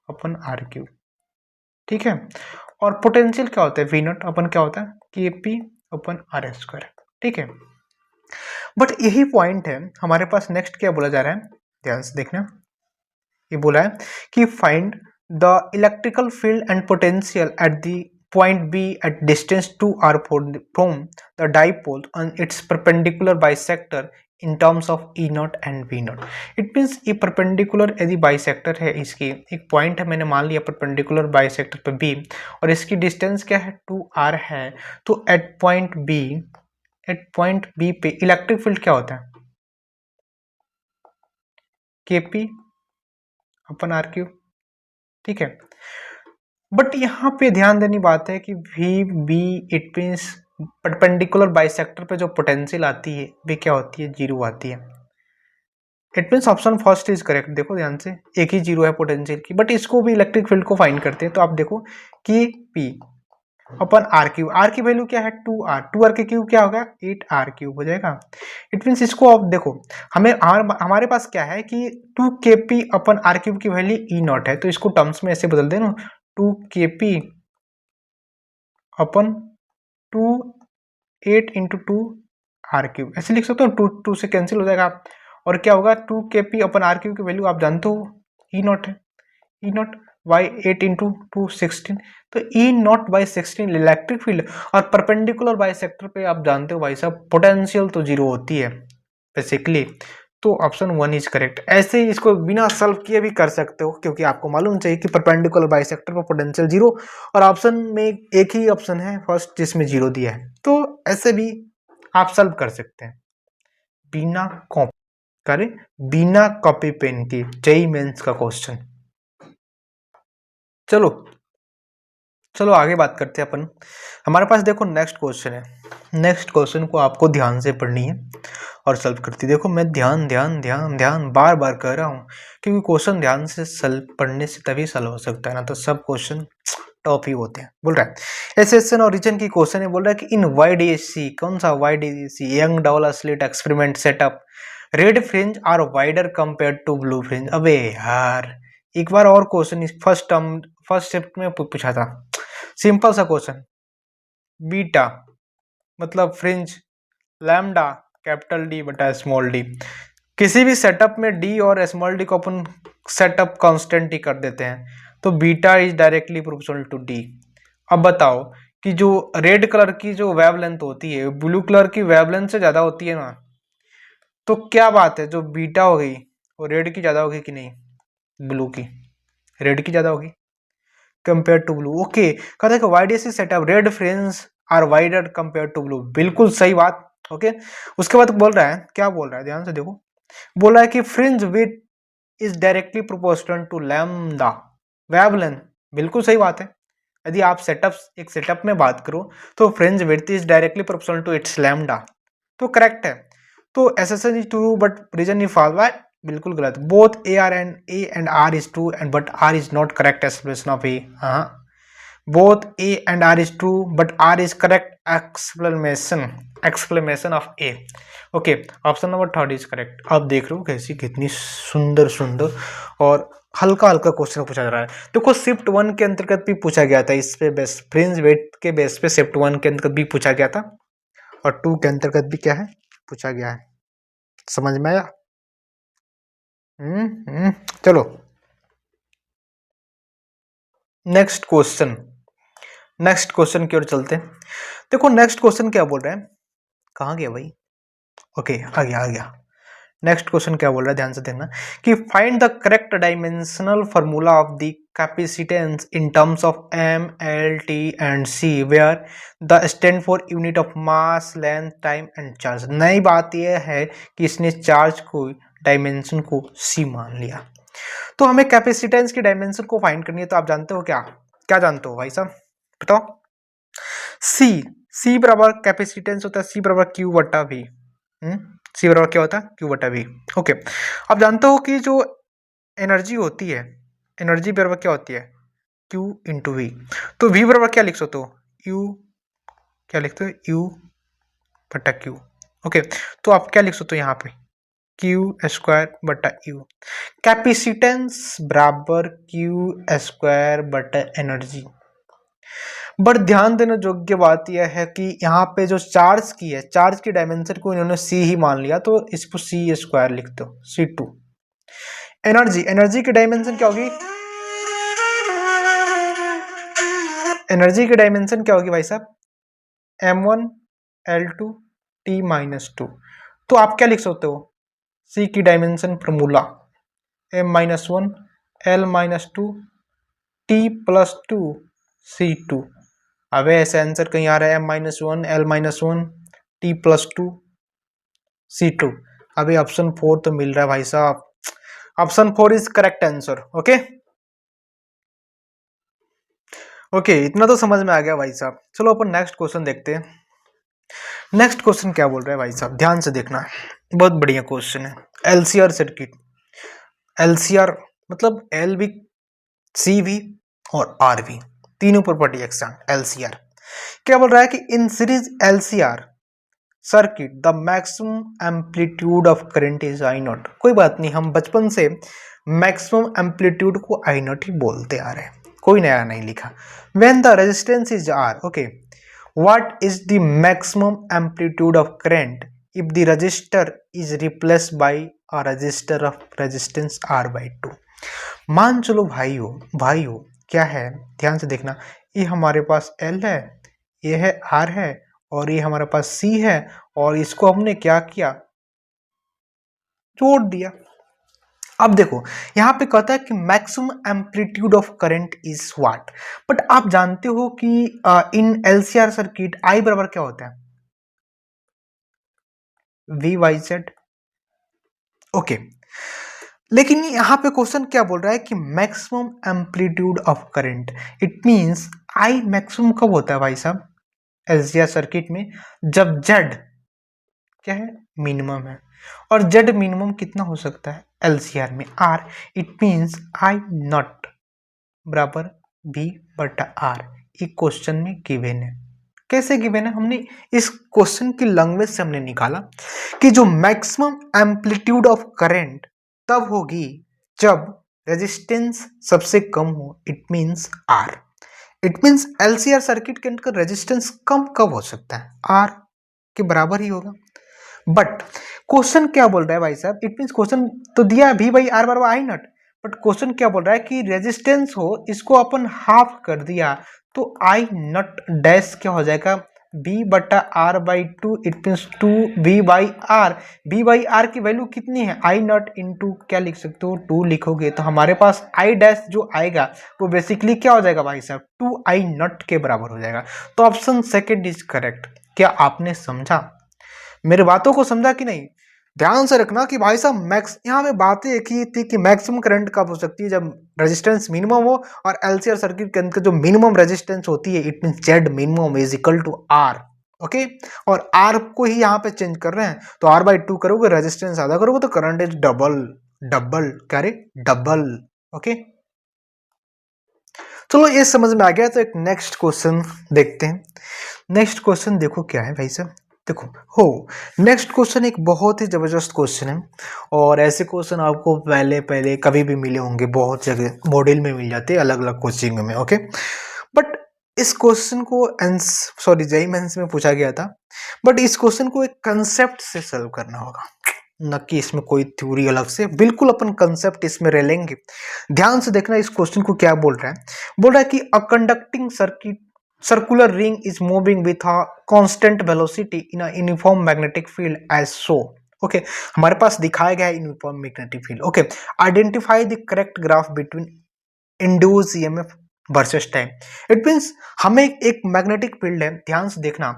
अपन आर क्यू, ठीक है। और पोटेंशियल क्या होता है, वी नॉट अपन क्या होता है, kp अपन आर स्क्वायर, ठीक है। बट यही पॉइंट है हमारे पास, नेक्स्ट क्या बोला जा रहा है, ध्यान से देखना। ये बोला है कि find the electrical field and potential at the point B at distance 2r from the dipole on its perpendicular bisector in terms of E naught and V naught. It means ये perpendicular यदि bisector है, इसकी एक point है, मैंने मान लिया perpendicular bisector पे B, और इसकी distance क्या है, 2r है। तो at point B पे इलेक्ट्रिक फील्ड क्या होता है, kp अपन आर क्यू, ठीक है। बट यहाँ पे ध्यान देनी बात है कि V B, it means perpendicular bisector पे जो पोटेंशियल आती है वे क्या होती है, जीरो आती है। It means option first is correct. देखो ध्यान से, एक ही जीरो है पोटेंशियल की, बट इसको भी इलेक्ट्रिक फील्ड को फाइंड करते हैं। तो आप देखो कि पी अपन आर क्यू, आर की वैल्यू क्या है, 2r के क्यूब क्या होगा, 8r क्यूब हो जाएगा। इट मीन्स इसको आप देखो, हमारे पास क्या है कि 2kp अपन आर क्यूब की वैल्यू ई नॉट है, तो इसको टर्म्स में ऐसे बदल देना, 2kp अपन 8 इंटू 2r क्यूब, ऐसे लिख सकते हो, 2 से कैंसिल हो जाएगा। और क्या होगा, 2kp अपन आर क्यूब की वैल्यू आप जानते हो ई नॉट है, ई नॉट बाई 8 इंटू 2 16। तो ई नॉट बाई 16 इलेक्ट्रिक फील्ड, और परपेंडिकुलर बाई सेक्टर पे आप जानते हो भाई साहब पोटेंशियल तो जीरो होती है बेसिकली। तो ऑप्शन 1 इज करेक्ट। ऐसे ही इसको बिना सॉल्व किए भी कर सकते हो, क्योंकि आपको मालूम चाहिए कि परपेंडिकुलर बाइसेक्टर पर पोटेंशियल जीरो, और ऑप्शन में एक ही ऑप्शन है फर्स्ट जिसमें जीरो दिया है, तो ऐसे भी आप सॉल्व कर सकते हैं बिना कॉपी करें, बिना कॉपी पेन की। जेईई मेंस का क्वेश्चन। चलो आगे बात करते हैं अपन। हमारे पास देखो नेक्स्ट क्वेश्चन है, नेक्स्ट क्वेश्चन को आपको ध्यान से पढ़नी है और सॉल्व करती। देखो मैं ध्यान बार बार कह रहा हूँ, क्योंकि क्वेश्चन ध्यान से सॉल्व पढ़ने से तभी सॉल्व हो सकता है, ना तो सब क्वेश्चन टॉप ही होते हैं। बोल रहा है एसएसएन और रीजन की क्वेश्चन है, बोल रहा है कि इन वाईडीएससी, कौन सा YDSE, Young double slit experiment setup, red fringe are wider compare to blue fringe. अबे यार एक बार और क्वेश्चन फर्स्ट शिफ्ट में पूछा था, सिंपल सा क्वेश्चन, बीटा मतलब फ्रिंज, लैम्डा कैपिटल डी बटा स्मॉल डी। किसी भी सेटअप में डी और स्मॉल डी को अपन सेटअप कांस्टेंट ही कर देते हैं, तो beta is directly proportional to D. अब बताओ कि जो रेड कलर की जो वेवलेंथ होती है ब्लू कलर की वेवलेंथ से ज्यादा होती है ना, तो क्या बात है, जो बीटा हो गई वो रेड की ज्यादा होगी कि नहीं, ब्लू की, रेड की ज्यादा होगी कंपेयर टू ब्लू। ओके, कहते हैं YDSE setup red fringe are wider compare to blue, बिल्कुल सही बात। ओके, उसके बाद बोल रहा है, क्या बोल रहा है, ध्यान से देखो, बोल रहा है कि fringe width is directly proportional to lambda wavelength, बिल्कुल सही बात है। यदि आप एक सेटअप में बात करो तो fringe width is directly proportional to its lambda, तो करेक्ट है। तो assertion is true but reason is false, बिल्कुल गलत। Both A and R is true and but R is not correct explanation of A. हाँ, both A and R is true but R is correct explanation of A। Okay, option number 3 is correct. अब देख रहे हो कैसी कितनी सुंदर और हल्का क्वेश्चन पूछा जा रहा है। देखो शिफ्ट 1 के अंतर्गत भी पूछा गया था, इस पे बेस फ्रिंज वेट के बेस पे शिफ्ट 1 के अंतर्गत भी पूछा गया था, और 2 के अंतर्गत भी क्या है पूछा गया है। समझ में आया? चलो नेक्स्ट क्वेश्चन की ओर चलते हैं। देखो नेक्स्ट क्वेश्चन क्या बोल रहा है, कहाँ गया भाई, ओके, आ गया। नेक्स्ट क्वेश्चन क्या बोल रहा है, ध्यान से देखना कि find the correct dimensional formula of the capacitance in terms of M, L, T and C where the stand for unit of mass, length, time and charge. नई बात यह है कि इसने चार्ज को डायमेंशन को सी मान लिया। तो हमें कैपेसिटेंस की डायमेंशन को फाइंड करनी है। तो आप जानते हो क्या क्या जानते हो भाई साहब, बताओ। सी बराबर कैपेसिटेंस होता है सी बराबर क्यू बटा वी। सी बराबर क्या होता है, क्यू बटा वी। ओके, आप जानते हो कि जो एनर्जी होती है, एनर्जी बराबर क्या होती है, क्यू इंटू वी। तो वी बराबर क्या लिख सकते हो, यू, क्या लिखते हो, यू बटा क्यू। ओके, तो आप क्या लिख सकते हो यहाँ पे, क्यू स्क्वायर बटा यू। कैपेसिटेंस बराबर क्यू स्क्वायर बटा एनर्जी। बट ध्यान देना योग्य बात यह है कि यहाँ पे जो चार्ज की है, चार्ज की डायमेंशन को इन्होंने सी ही मान लिया, तो इसको सी स्क्वायर लिख दो, C2। एनर्जी की डायमेंशन क्या होगी, एनर्जी की डायमेंशन क्या होगी भाई साहब, M1 L2 T-2। तो आप क्या लिख सकते हो, सी की dimension formula M-1 L-2 T+2 C2। अब ऐसे आंसर कहीं आ रहा है M-1 L-1 T+2 C2। अभी ऑप्शन 4 तो मिल रहा है भाई साहब, option 4 is correct answer. Okay okay, इतना तो समझ में आ गया भाई साहब। चलो अपन नेक्स्ट क्वेश्चन देखते हैं। नेक्स्ट क्वेश्चन क्या बोल रहा है भाई साहब, ध्यान से देखना, बहुत बढ़िया क्वेश्चन है। एलसीआर सर्किट, एलसीआर मतलब एल भी, सी भी और आर भी, तीनों प्रॉपर्टी एक्सटेंड। एलसीआर क्या बोल रहा है कि in series LCR circuit the maximum amplitude of current is I not. कोई बात नहीं, हम बचपन से मैक्सिमम एम्पलीट्यूड को आई नॉट ही बोलते आ रहे हैं, कोई नया नहीं लिखा। When the resistance is R, okay, what is the maximum amplitude of current if the resistor is replaced by a resistor of resistance R by 2। मान चलो भाइयों क्या है, ध्यान से देखना, ये हमारे पास एल है, ये है आर है, और ये हमारे पास सी है, और इसको हमने क्या किया, जोड़ दिया। अब देखो यहां पे कहता है कि maximum amplitude of current is what. But आप जानते हो कि इन एलसीआर सर्किट आई बराबर क्या होता है, वी वाई जेड। ओके, लेकिन यहां पे क्वेश्चन क्या बोल रहा है कि maximum amplitude of current, it means I maximum कब होता है भाई साहब एलसीआर सर्किट में, जब जेड क्या है, मिनिमम है। और जेड मिनिमम कितना हो सकता है एलसीआर में, R. It means I naught बराबर बी बटा आर। एक क्वेश्चन में गिवन है। कैसे गिवन है, हमने इस क्वेश्चन की लैंग्वेज से हमने निकाला कि जो मैक्सिमम एम्पलीट्यूड ऑफ करंट तब होगी जब रेजिस्टेंस सबसे कम हो, it means R. It means LCR circuit के अंदर रेजिस्टेंस कम कब हो सकता है, आर के बराबर ही होगा। बट क्वेश्चन क्या बोल रहा है भाई साहब, इट मींस क्वेश्चन तो दिया भी भाई आर बराबर आई नॉट, बट क्वेश्चन क्या बोल रहा है कि रेजिस्टेंस हो, इसको अपन हाफ कर दिया, तो आई नॉट डैश क्या हो जाएगा, बी बटा R by 2। It means 2 B by R. B by R की वैल्यू कितनी है, आई नॉट इंटू क्या लिख सकते हो, 2 लिखोगे तो हमारे पास आई डैश जो आएगा वो बेसिकली क्या हो जाएगा भाई साहब, 2 आई नॉट के बराबर हो जाएगा। तो ऑप्शन सेकेंड इज करेक्ट। क्या आपने समझा, मेरे बातों को समझा कि नहीं। ध्यान से रखना कि भाई साहब मैक्स, यहाँ में बातें एक ही थी कि मैक्सिमम करंट कब हो सकती है, जब रेजिस्टेंस मिनिमम हो, और एलसीआर सर्किट के अंदर जो मिनिमम रेजिस्टेंस होती है, it means Z minimum is equal to R. Okay, और आर को ही यहाँ पे चेंज कर रहे हैं, तो आर बाई 2 करोगे, रेजिस्टेंस आधा करोगे, तो करंट इज डबल, डबल क्या रे, डबल। ओके, चलो ये समझ में आ गया। तो एक नेक्स्ट क्वेश्चन देखते हैं। नेक्स्ट क्वेश्चन देखो क्या है भाई साहब, देखो हो, नेक्स्ट क्वेश्चन एक बहुत ही जबरदस्त क्वेश्चन है, और ऐसे क्वेश्चन आपको पहले पहले कभी भी मिले होंगे, बहुत जगह मॉडल में मिल जाते हैं, अलग अलग कोचिंग में। ओके, बट इस क्वेश्चन को सॉरी जेईई मेंस में पूछा गया था, बट इस क्वेश्चन को एक कंसेप्ट से सॉल्व करना होगा, न कि इसमें कोई थ्योरी अलग से, बिल्कुल अपन कंसेप्ट इसमें रह लेंगे। ध्यान से देखना इस क्वेश्चन को क्या बोल रहा है, बोल रहा है कि a conducting circuit circular ring is moving with a constant velocity in a uniform magnetic field as so. Okay हमारे पास दिखाया गया है uniform magnetic field. Okay identify the correct graph between induce EMF versus time. It means हमें एक मैग्नेटिक फील्ड है, ध्यान से देखना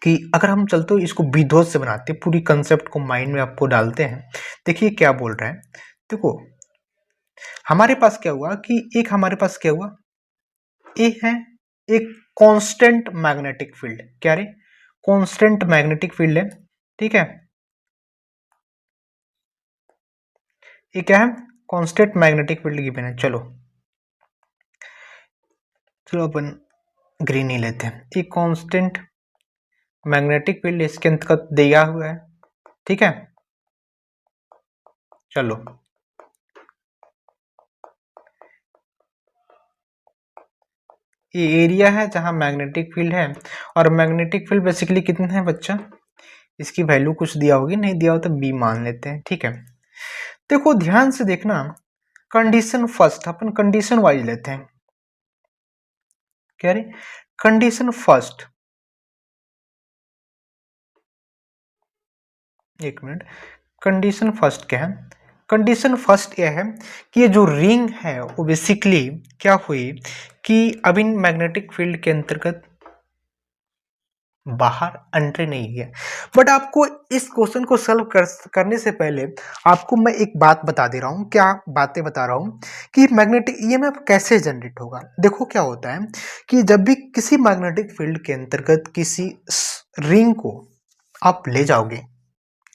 कि अगर हम चलते हो इसको विध्वत से बनाते पूरी कंसेप्ट को माइंड में आपको डालते हैं। देखिए क्या बोल रहा है, देखो हमारे पास क्या हुआ कि एक हमारे पास क्या हुआ, ए है एक कांस्टेंट मैग्नेटिक फील्ड, क्या रे कांस्टेंट मैग्नेटिक फील्ड है, ठीक है। ये क्या है, कांस्टेंट मैग्नेटिक फील्ड गिवन है। चलो चलो अपन ग्रीन ही लेते हैं। एक कांस्टेंट मैग्नेटिक फील्ड इसके अंतर्गत दिया हुआ है, ठीक है। चलो ये एरिया है जहां मैग्नेटिक फील्ड है, और मैग्नेटिक फील्ड बेसिकली कितना है बच्चा, इसकी वैल्यू कुछ दिया होगी, नहीं दिया हो तो बी मान लेते हैं, ठीक है। देखो ध्यान से देखना, कंडीशन फर्स्ट, अपन कंडीशन वाइज लेते हैं, क्या रे कंडीशन फर्स्ट, एक मिनट, कंडीशन फर्स्ट क्या है, कंडीशन फर्स्ट यह है कि ये जो रिंग है वो बेसिकली क्या हुई कि अब इन मैग्नेटिक फील्ड के अंतर्गत बाहर एंट्री नहीं है। बट आपको इस क्वेश्चन को सॉल्व करने से पहले आपको मैं एक बात बता दे रहा हूँ, क्या बातें बता रहा हूँ कि मैग्नेटिक ईएमएफ कैसे जनरेट होगा। देखो क्या होता है कि जब भी किसी मैग्नेटिक फील्ड के अंतर्गत किसी रिंग को आप ले जाओगे,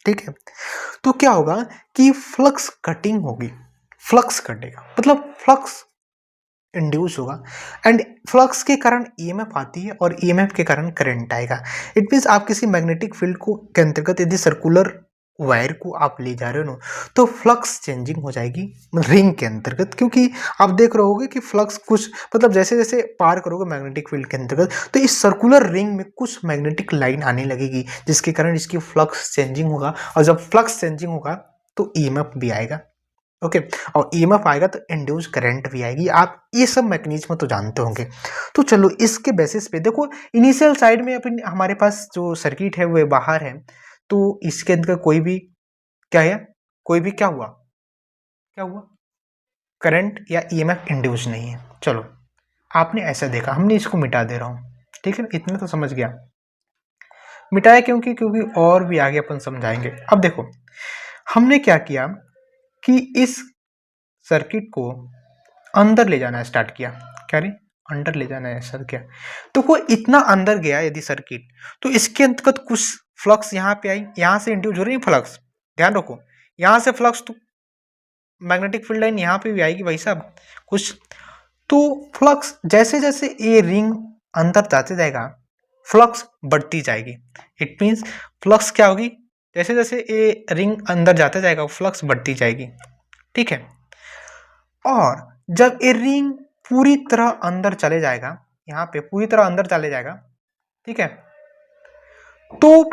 ठीक है, तो क्या होगा कि फ्लक्स कटिंग होगी, फ्लक्स कटेगा मतलब फ्लक्स इंड्यूस होगा, एंड फ्लक्स के कारण ईएमएफ आती है और ईएमएफ के कारण करंट आएगा। इट मीन्स आप किसी मैग्नेटिक फील्ड को के अंतर्गत यदि सर्कुलर वायर को आप ले जा रहे हो ना, तो फ्लक्स चेंजिंग हो जाएगी रिंग के अंतर्गत, क्योंकि आप देख रहे होगे कि फ्लक्स कुछ मतलब जैसे जैसे पार करोगे मैग्नेटिक फील्ड के अंतर्गत, तो इस सर्कुलर रिंग में कुछ मैग्नेटिक लाइन आने लगेगी, जिसके कारण इसकी फ्लक्स चेंजिंग होगा, और जब फ्लक्स चेंजिंग होगा तो ईएमएफ भी आएगा। ओके और ईएमएफ आएगा तो इंड्यूस करंट भी आएगी। आप ये सब मैकेनिज्म तो जानते होंगे। तो चलो इसके बेसिस पे देखो, इनिशियल साइड में अपन हमारे पास जो सर्किट है वो बाहर है, तो इसके अंदर कोई भी क्या है, कोई भी क्या हुआ, क्या हुआ, करंट या ईएमएफ इंड्यूस नहीं है। चलो आपने ऐसा देखा, हमने इसको मिटा दे रहा हूँ, ठीक है, इतना तो समझ गया। मिटाया क्योंकि क्योंकि और भी आगे अपन समझाएंगे। अब देखो हमने क्या किया कि इस सर्किट को अंदर ले जाना स्टार्ट किया, क्या रे अंदर ले जाना है सर क्या, तो वो इतना अंदर गया यदि सर्किट, तो इसके अंतर्गत कुछ फ्लक्स यहाँ पे आई, यहाँ से इंड्यूस हो रही है फ्लक्स, ध्यान रखो यहाँ से फ्लक्स, तो मैग्नेटिक फील्ड लाइन यहाँ पे भी आएगी भाई साहब कुछ, तो फ्लक्स जैसे जैसे ये रिंग अंदर जाते जाएगा फ्लक्स बढ़ती जाएगी। इट मीन्स फ्लक्स क्या होगी, जैसे जैसे ये रिंग अंदर जाते जाएगा फ्लक्स बढ़ती जाएगी, ठीक है। और जब ये रिंग पूरी तरह अंदर चले जाएगा, यहाँ पे पूरी तरह अंदर चले जाएगा, ठीक है, तो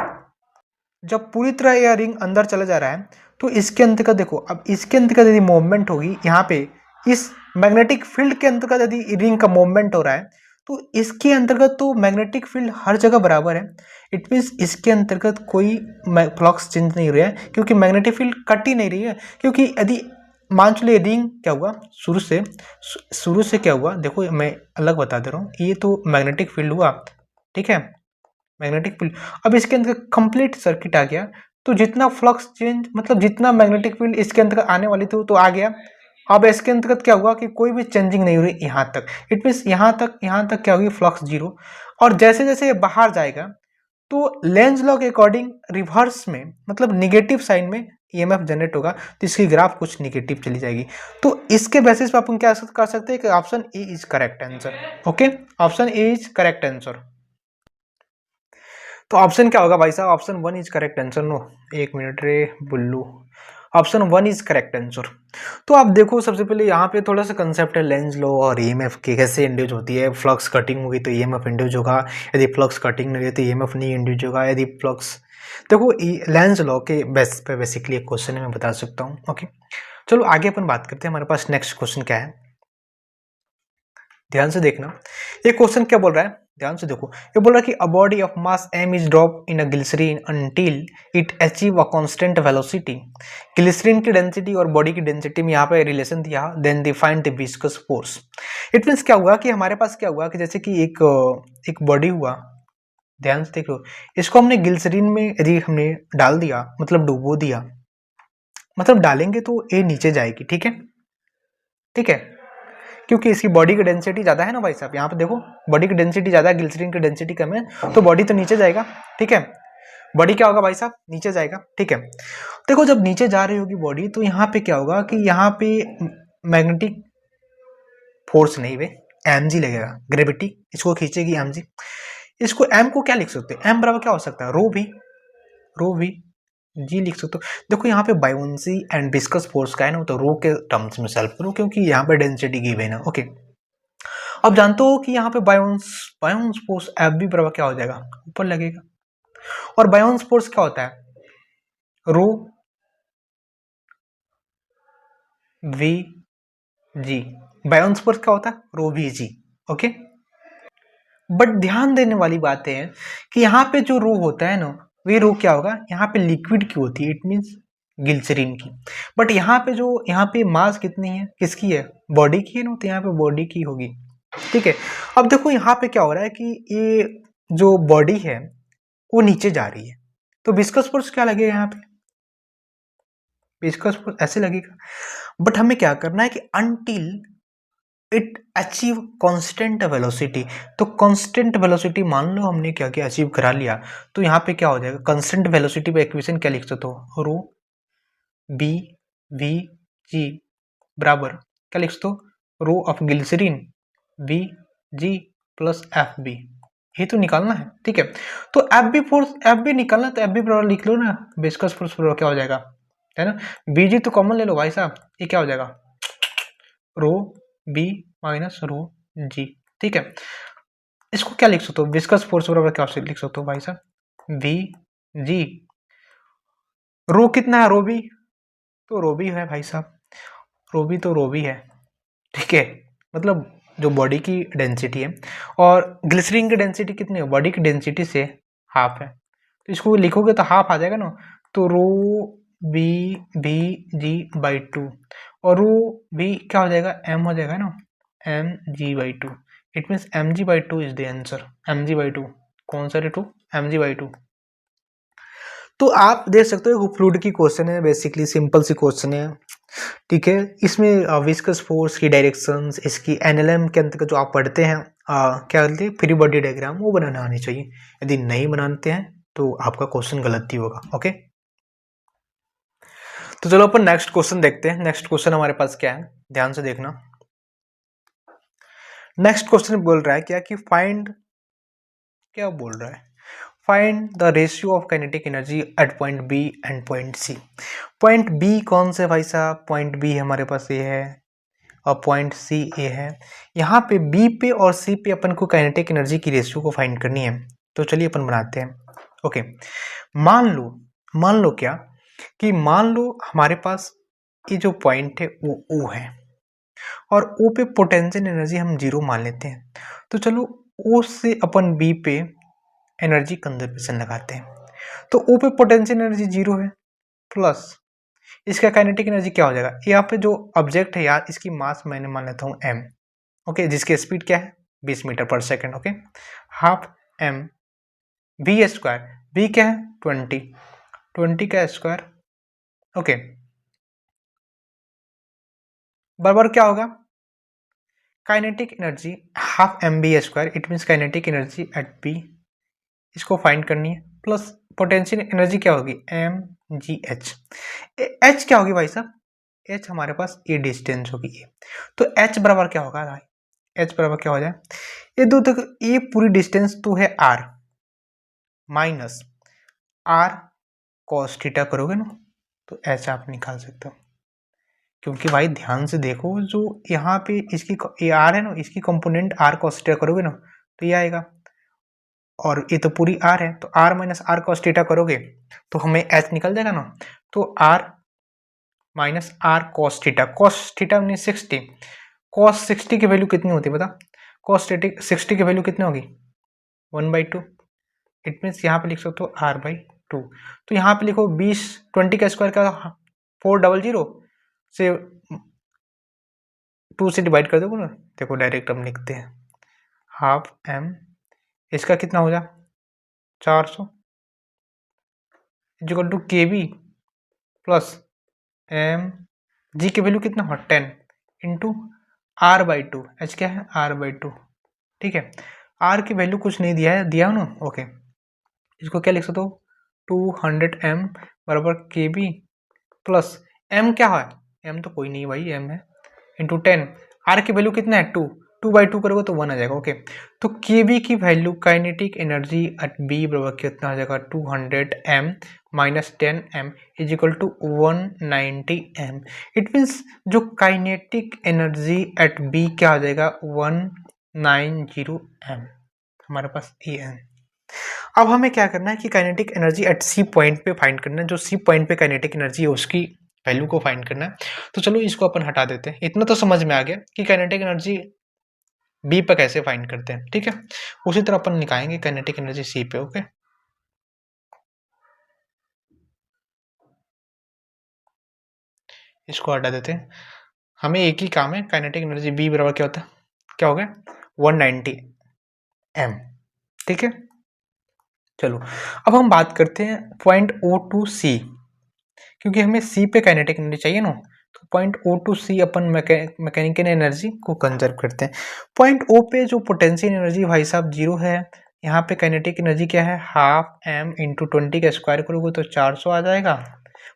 जब पूरी तरह यह रिंग अंदर चला जा रहा है, तो इसके अंतर्गत देखो, अब इसके अंतर्गत यदि मूवमेंट होगी यहाँ पे, इस मैग्नेटिक फील्ड के अंतर्गत यदि रिंग का मूवमेंट हो रहा है, तो इसके अंतर्गत तो मैग्नेटिक फील्ड हर जगह बराबर है। इट मीन्स इसके अंतर्गत कोई फ्लक्स चेंज नहीं हो रहा है, क्योंकि मैग्नेटिक फील्ड कट ही नहीं रही है। क्योंकि यदि मान चलिए रिंग क्या हुआ, शुरू से क्या हुआ, देखो मैं अलग बता दे रहा हूँ, ये तो मैग्नेटिक फील्ड हुआ, ठीक है, मैग्नेटिक फील्ड। अब इसके अंदर कंप्लीट सर्किट आ गया, तो जितना फ्लक्स चेंज मतलब जितना मैग्नेटिक फील्ड इसके अंतर्गत आने वाली थी तो आ गया। अब इसके अंतर्गत क्या हुआ कि कोई भी चेंजिंग नहीं हो रही यहाँ तक। इट मीन्स यहाँ तक क्या होगी, फ्लक्स जीरो। और जैसे जैसे ये बाहर जाएगा तो लेंज लॉ के अकॉर्डिंग रिवर्स में मतलब निगेटिव साइन में ईएमएफ जनरेट होगा, तो इसकी ग्राफ कुछ निगेटिव चली जाएगी। तो इसके बेसिस पे अपन क्या कर सकते हैं कि option A is correct answer. Okay option A is correct answer. तो ऑप्शन क्या होगा भाई साहब, option one is correct answer. No एक मिनट रे बुल्लू, option one is correct answer. तो आप देखो सबसे पहले यहाँ पे थोड़ा सा कंसेप्ट है लेंज लॉ और ईएमएफ की कैसे इंड्यूस होती है। फ्लक्स कटिंग होगी तो ईएमएफ इंड्यूस होगा, यदि फ्लक्स कटिंग नहीं होगी तो ईएमएफ नहीं इंड्यूस होगा। यदि फ्लक्स देखो लेंज लॉ के बेस पे बेसिकली एक क्वेश्चन है, मैं बता सकता हूँ। ओके चलो आगे अपन बात करते हैं, हमारे पास नेक्स्ट क्वेश्चन क्या है, ध्यान से देखना, ये क्वेश्चन क्या बोल रहा है, ध्यान से देखो। ये बोल रहा है कि a body of mass m is drop in a glycerine until it achieve a constant velocity. Glycerine की डेंसिटी और बॉडी की डेंसिटी में यहाँ पे रिलेशन दिया, then define the viscous force. It means क्या हुआ कि हमारे पास क्या हुआ कि जैसे कि एक बॉडी हुआ, ध्यान से देखो, इसको हमने ग्लिसरीन में यदि हमने डाल दिया, मतलब डुबो दिया, मतलब डालेंगे तो ये नीचे जाएगी, ठीक है, ठीक है, क्योंकि इसकी बॉडी की डेंसिटी ज्यादा है ना भाई साहब, यहाँ पे देखो बॉडी की डेंसिटी ज्यादा है, ग्लिसरीन की डेंसिटी कम है, तो बॉडी तो नीचे जाएगा, ठीक है, बॉडी क्या होगा भाई साहब, नीचे जाएगा, ठीक है। देखो जब नीचे जा रही होगी बॉडी, तो यहाँ पे क्या होगा कि यहाँ पे मैग्नेटिक फोर्स नहीं वे mg लगेगा, ग्रेविटी इसको खींचेगी mg। इसको m को क्या लिख सकते हैं, m बराबर क्या हो सकता है, रो भी जी लिख सकते हो। देखो यहाँ पे बायोन्सी एंड विस्कस फोर्स का है ना, तो रो के टर्म्स में सॉल्व करो, क्योंकि यहाँ पे डेंसिटी गिवन है, ओके। अब जानते हो कि यहाँ पे बायोन्स फोर्स एफ बी बराबर क्या हो जाएगा, ऊपर लगेगा, और बायोन्स फोर्स क्या होता है, रो वी जी, बायोन्स फोर्स क्या होता है, रो वी जी, ओके। बट ध्यान देने वाली बात है कि यहाँ पे जो रो होता है ना, वे रो क्या होगा, यहाँ पे लिक्विड की होती है, इट मीन्स ग्लिसरीन की। बट यहाँ पे जो यहाँ पे मास कितनी है, किसकी है, बॉडी की है ना, तो यहाँ पे बॉडी की होगी, ठीक है। अब देखो यहाँ पे क्या हो रहा है कि ये जो बॉडी है वो नीचे जा रही है, तो विस्कस फोर्स क्या लगेगा, यहाँ पे विस्कस फोर्स ऐसे लगेगा। बट हमें क्या करना है कि until it achieve constant velocity, तो कांस्टेंट वेलोसिटी मान लो हमने क्या किया, अचीव करा लिया, तो यहाँ पे क्या हो जाएगा, कांस्टेंट वेलोसिटी पे इक्वेशन क्या लिख सकते हो, रो बी वी जी बराबर क्या लिख सकते हो, rho of glycerine V G plus F B, ये तो निकालना है, ठीक है। तो F B force, F B निकालना, तो एफ बी बराबर लिख लो ना, विस्कस फोर्स बराबर क्या हो जाएगा, है ना, बी जी तो कॉमन ले लो भाई साहब, ये क्या हो जाएगा, रो बी माइनस रो जी, ठीक है। इसको क्या लिख सकते हो, विस्कस फोर्स बराबर क्या लिख सकते हो भाई साहब, वी जी, रो कितना है, रो बी, तो रो बी है भाई साहब, रो बी तो रो बी है, ठीक है, मतलब जो बॉडी की डेंसिटी है, और ग्लिसरीन की डेंसिटी कितनी है, बॉडी की डेंसिटी से हाफ है, तो इसको लिखोगे तो हाफ आ जाएगा ना, तो rho B B G by two, और रो बी क्या हो जाएगा, एम हो जाएगा ना, M G by two, it means M G by two is the answer, M G by two, कौन सा रे two, M G by two. तो आप देख सकते हो फ्लूइड की क्वेश्चन है, बेसिकली सिंपल सी क्वेश्चन है, ठीक है। इसमें विस्कस फोर्स की डायरेक्शंस, इसकी एनएलएम के अंतर्गत जो आप पढ़ते हैं क्या कहते हैं, फ्री बॉडी डायग्राम, वो बनाना आनी चाहिए, यदि नहीं बनाते हैं तो आपका क्वेश्चन गलत ही होगा, ओके। तो चलो अपन नेक्स्ट क्वेश्चन देखते हैं। नेक्स्ट क्वेश्चन हमारे पास क्या है, ध्यान से देखना। नेक्स्ट क्वेश्चन बोल रहा है क्या कि फाइंड, क्या बोल रहा है, find the ratio of kinetic energy at point B and point C. Point B कौन से भाई साहब, पॉइंट बी हमारे पास ये है, और पॉइंट सी ए है। यहाँ पे बी पे और सी पे अपन को काइनेटिक एनर्जी की रेशियो को फाइंड करनी है, तो चलिए अपन बनाते हैं, ओके। मान लो क्या कि मान लो हमारे पास ये जो पॉइंट है वो ओ है, और ओ पे पोटेंशियल एनर्जी हम जीरो मान लेते हैं, तो चलो ओ से अपन बी पे एनर्जी कंजर्वेशन लगाते हैं, तो ओ पे पोटेंशियल एनर्जी जीरो है, प्लस इसका काइनेटिक एनर्जी क्या हो जाएगा, यहाँ पे जो ऑब्जेक्ट है यार, इसकी मास मैंने मान लेता हूँ m, ओके, जिसकी स्पीड क्या है 20 मीटर पर second, okay, half m v square, v क्या है 20 का स्क्वायर, ओके, बराबर क्या होगा, kinetic energy half M B square, it means kinetic energy at B, इसको फाइंड करनी है, प्लस पोटेंशियल एनर्जी क्या होगी एम जी एच, एच क्या होगी भाई साहब, एच हमारे पास ये डिस्टेंस होगी ये, तो एच बराबर क्या होगा भाई, एच बराबर क्या हो जाए, ये दो तक ये पूरी डिस्टेंस तो है R, minus R cos theta करोगे ना, तो एच आप निकाल सकते हो, क्योंकि भाई ध्यान से देखो जो यहाँ पे इसकी ये आर है ना, इसकी कंपोनेंट आर कॉस थीटा करोगे ना, तो ये आएगा, और ये तो पूरी आर है, तो R minus R cos theta करोगे तो हमें एच निकल जाएगा ना, तो R minus R cos theta mean 60, cos 60 की वैल्यू कितनी होती है बता, cos 60 की वैल्यू कितनी होगी 1/2। इट मीन्स यहाँ पे लिख सकते हो r/2। तो यहाँ पे लिखो 20 का स्क्वायर का 400 से 2 से डिवाइड कर दोगे ना, देखो डायरेक्ट हम लिखते हैं हाफ m, इसका कितना हो जाए 400 equal to KB plus m, g की वैल्यू कितना हो 10 इंटू r/2। h क्या है r/2, ठीक है। r की वैल्यू कुछ नहीं दिया है, दिया हो ना, ओके। इसको क्या लिख सकते हो 200m बराबर KB प्लस m क्या है, m तो कोई नहीं भाई, m है, इंटू 10। r की वैल्यू कितना है 2/2 करोगे तो 1 आ जाएगा, ओके। तो KB की value kinetic energy at B बराबर कितना आ जाएगा 200m minus 10m is equal to 190m। It means जो काइनेटिक एनर्जी एट B क्या आ जाएगा 190m, हमारे पास ये है। अब हमें क्या करना है कि kinetic energy eight C point पे फाइंड करना है, जो C पॉइंट पे काइनेटिक एनर्जी है उसकी वैल्यू को फाइंड करना है। तो चलो इसको अपन हटा देते हैं, इतना तो समझ में आ गया कि काइनेटिक एनर्जी B पे कैसे फाइंड करते हैं, ठीक है। उसी तरह अपन निकालेंगे काइनेटिक एनर्जी C पे, ओके। इसको हटा देते हैं, हमें एक ही काम है, काइनेटिक एनर्जी B बराबर क्या होता है, क्या हो गया 190m, ठीक है। चलो अब हम बात करते हैं पॉइंट O टू C, क्योंकि हमें C पे काइनेटिक एनर्जी चाहिए ना, तो पॉइंट O टू C अपन मैकेनिकल एनर्जी को कंजर्व करते हैं। पॉइंट O पे जो पोटेंशियल एनर्जी भाई साहब 0 है, यहाँ पे काइनेटिक एनर्जी क्या है हाफ m इंटू 20 का स्क्वायर करोगे तो 400 आ जाएगा,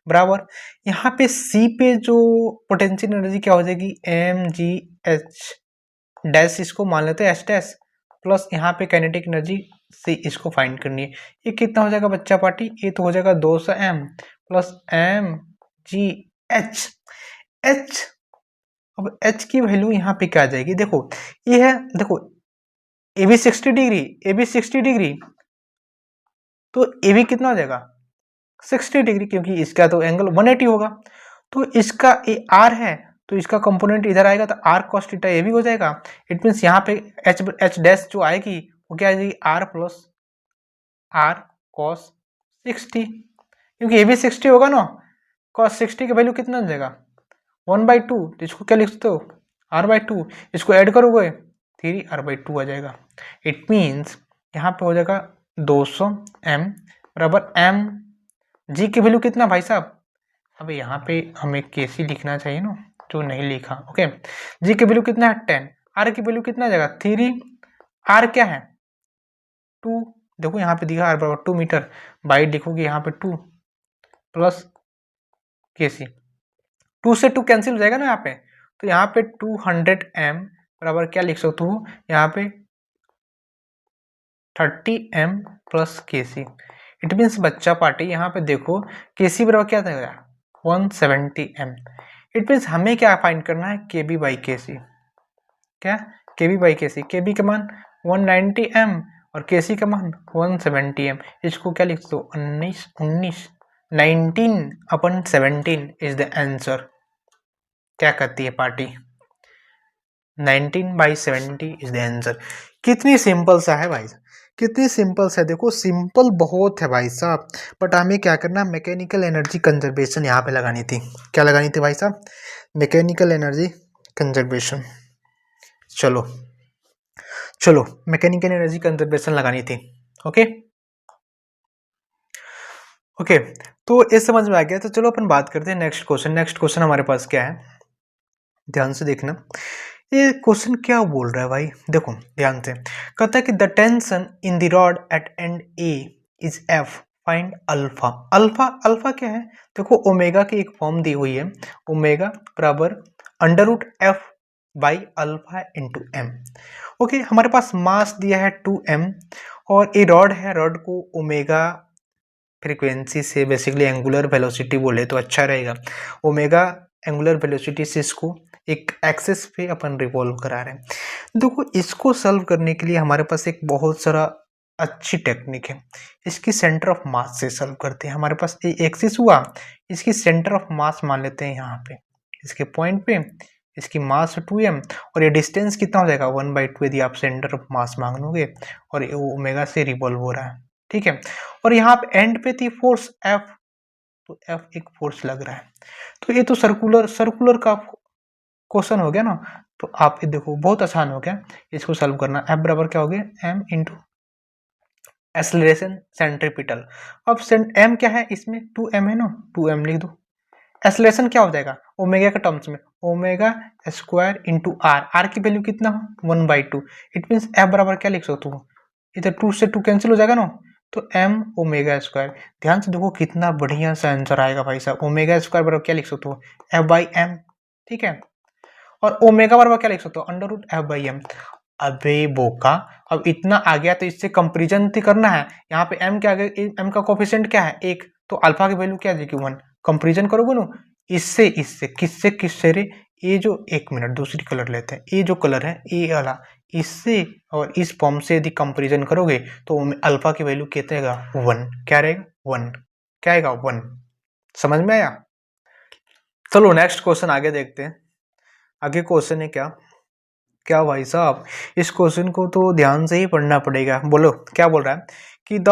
बराबर। यहाँ पे C पे जो पोटेंशियल एनर्जी क्या हो जाएगी mgh डैश, इसको मान लेते हैं h डैश, प्लस यहाँ पे काइनेटिक एनर्जी से इसको फाइंड करनी है। ये कितना हो जाएगा बच्चा पार्टी, ये तो हो जाएगा 200m प्लस mgh h। अब h की वैल्यू यहाँ पे क्या आ जाएगी, देखो ये है, देखो AB 60 डिग्री, AB 60 डिग्री, तो AB कितना हो जाएगा 60 डिग्री, क्योंकि इसका तो एंगल 180 होगा। तो इसका ए R है, तो इसका कंपोनेंट इधर आएगा तो R cos थीटा ये भी हो जाएगा। इट मीन्स यहाँ पे h डैश जो आएगी वो क्या आ जाएगी R प्लस R cos 60, क्योंकि AB 60 होगा ना, cos 60 की वैल्यू कितना हो जाएगा 1/2, तो इसको क्या लिख सकते हो R/2, इसको ऐड करोगे 3R/2 आ जाएगा। इट मीन्स यहाँ पे हो जाएगा 200m बराबर m, जी की वैल्यू कितना भाई साहब, अब यहाँ पे हमें KC लिखना चाहिए ना, जो नहीं लिखा, ओके। जी की वैल्यू कितना है 10, R की वैल्यू कितना आ जाएगा 3, R क्या है 2, देखो यहाँ पे दिखा R बराबर 2 मीटर, बाई लिखोगे यहाँ पे 2 प्लस KC, 2 से 2 कैंसिल हो जाएगा ना यहाँ पे, तो यहाँ पे 200m बराबर क्या लिख सकते हो यहाँ पे 30m plus KC। It means बच्चा पार्टी यहाँ पे देखो KC बराबर क्या था 170m। इट मीन्स हमें क्या फाइंड करना है KB बाई KC, क्या KB बाई KC, KB का मान 190m और KC का मान 170m। इसको क्या लिख दो 19/17 इज द आंसर। क्या कहती है पार्टी 19/70 इज द आंसर। कितनी सिंपल सा है भाई, कितनी सिंपल सा है, देखो सिंपल बहुत है भाई साहब, बट हमें क्या करना मैकेनिकल एनर्जी कंजर्वेशन यहाँ पे लगानी थी। क्या लगानी थी भाई साहब मैकेनिकल एनर्जी कंजर्वेशन, चलो चलो मैकेनिकल एनर्जी कंजर्वेशन लगानी थी, ओके ओके। तो ये समझ में आ गया, तो चलो अपन बात करते हैं नेक्स्ट क्वेश्चन। नेक्स्ट क्वेश्चन हमारे पास क्या है, ध्यान से देखना ये क्वेश्चन क्या बोल रहा है भाई, देखो ध्यान से। कहता है कि the tension in the rod at end A is F, find alpha. Alpha alpha क्या है, देखो ओमेगा की एक फॉर्म दी हुई है, ओमेगा बराबर √F by alpha into m, okay. हमारे पास मास दिया है 2m और ये रॉड है, रॉड को ओमेगा फ्रीक्वेंसी से बेसिकली एंगुलर वेलोसिटी बोले तो अच्छा रहेगा, ओमेगा एंगुलर वेलोसिटी से इसको एक एक्सेस पे अपन रिवॉल्व करा रहे हैं। देखो इसको सॉल्व करने के लिए हमारे पास एक बहुत सारा अच्छी टेक्निक है, इसकी सेंटर ऑफ मास से सॉल्व करते हैं। हमारे पास ये एक्सिस हुआ, इसकी सेंटर ऑफ मास मान लेते हैं यहाँ पे, इसके पॉइंट पे इसकी मास 2m और ये डिस्टेंस कितना हो जाएगा 1/2 यदि आप सेंटर ऑफ मास मांग लोगे और ये ओमेगा से रिवॉल्व हो रहा है, ठीक है। और यहाँ पे एंड पे थी फोर्स F, तो F एक फोर्स लग रहा है। तो ये तो सर्कुलर का क्वेश्चन हो गया ना। तो आप ये देखो बहुत आसान हो गया इसको सॉल्व करना। F बराबर क्या हो गया m इंटू एक्सेलरेशन सेंट्रीपिटल। अब m क्या है इसमें 2m है ना, 2m लिख दो। एक्सेलरेशन क्या हो जाएगा ओमेगा के टर्म्स में ओमेगा स्क्वायर इंटू आर की वैल्यू कितना हो 1/2। इट मीन्स F बराबर क्या लिख सकते हो, इधर 2 से 2 कैंसिल हो जाएगा ना, तो m ओमेगा स्क्वायर। ध्यान से देखो कितना बढ़िया सा आंसर आएगा भाई साहब। ओमेगा स्क्वायर बराबर क्या लिख सकते हो F/m, ठीक है। और ओमेगा बराबर क्या लिख सकते हो √F/m। अबे बोका, अब इतना आ गया तो इससे कंपेरिजन करना है। यहाँ पे m क्या आ गया, m का कोफिशिएंट क्या है 1, तो अल्फा की वैल्यू क्या है 1। कंपेरिजन करोगे ना इससे किससे रे, ये जो, एक मिनट दूसरी कलर लेते हैं, ये जो कलर है ये वाला, इससे और इस फॉर्म से यदि कंपेरिजन करोगे तो अल्फा की वैल्यू कितना रहेगा 1। क्या रहेगा 1, क्या आएगा 1। समझ में आया। चलो नेक्स्ट क्वेश्चन आगे देखते हैं। आगे क्वेश्चन है क्या भाई साहब, इस क्वेश्चन को तो ध्यान से ही पढ़ना पड़ेगा। बोलो क्या बोल रहा है कि the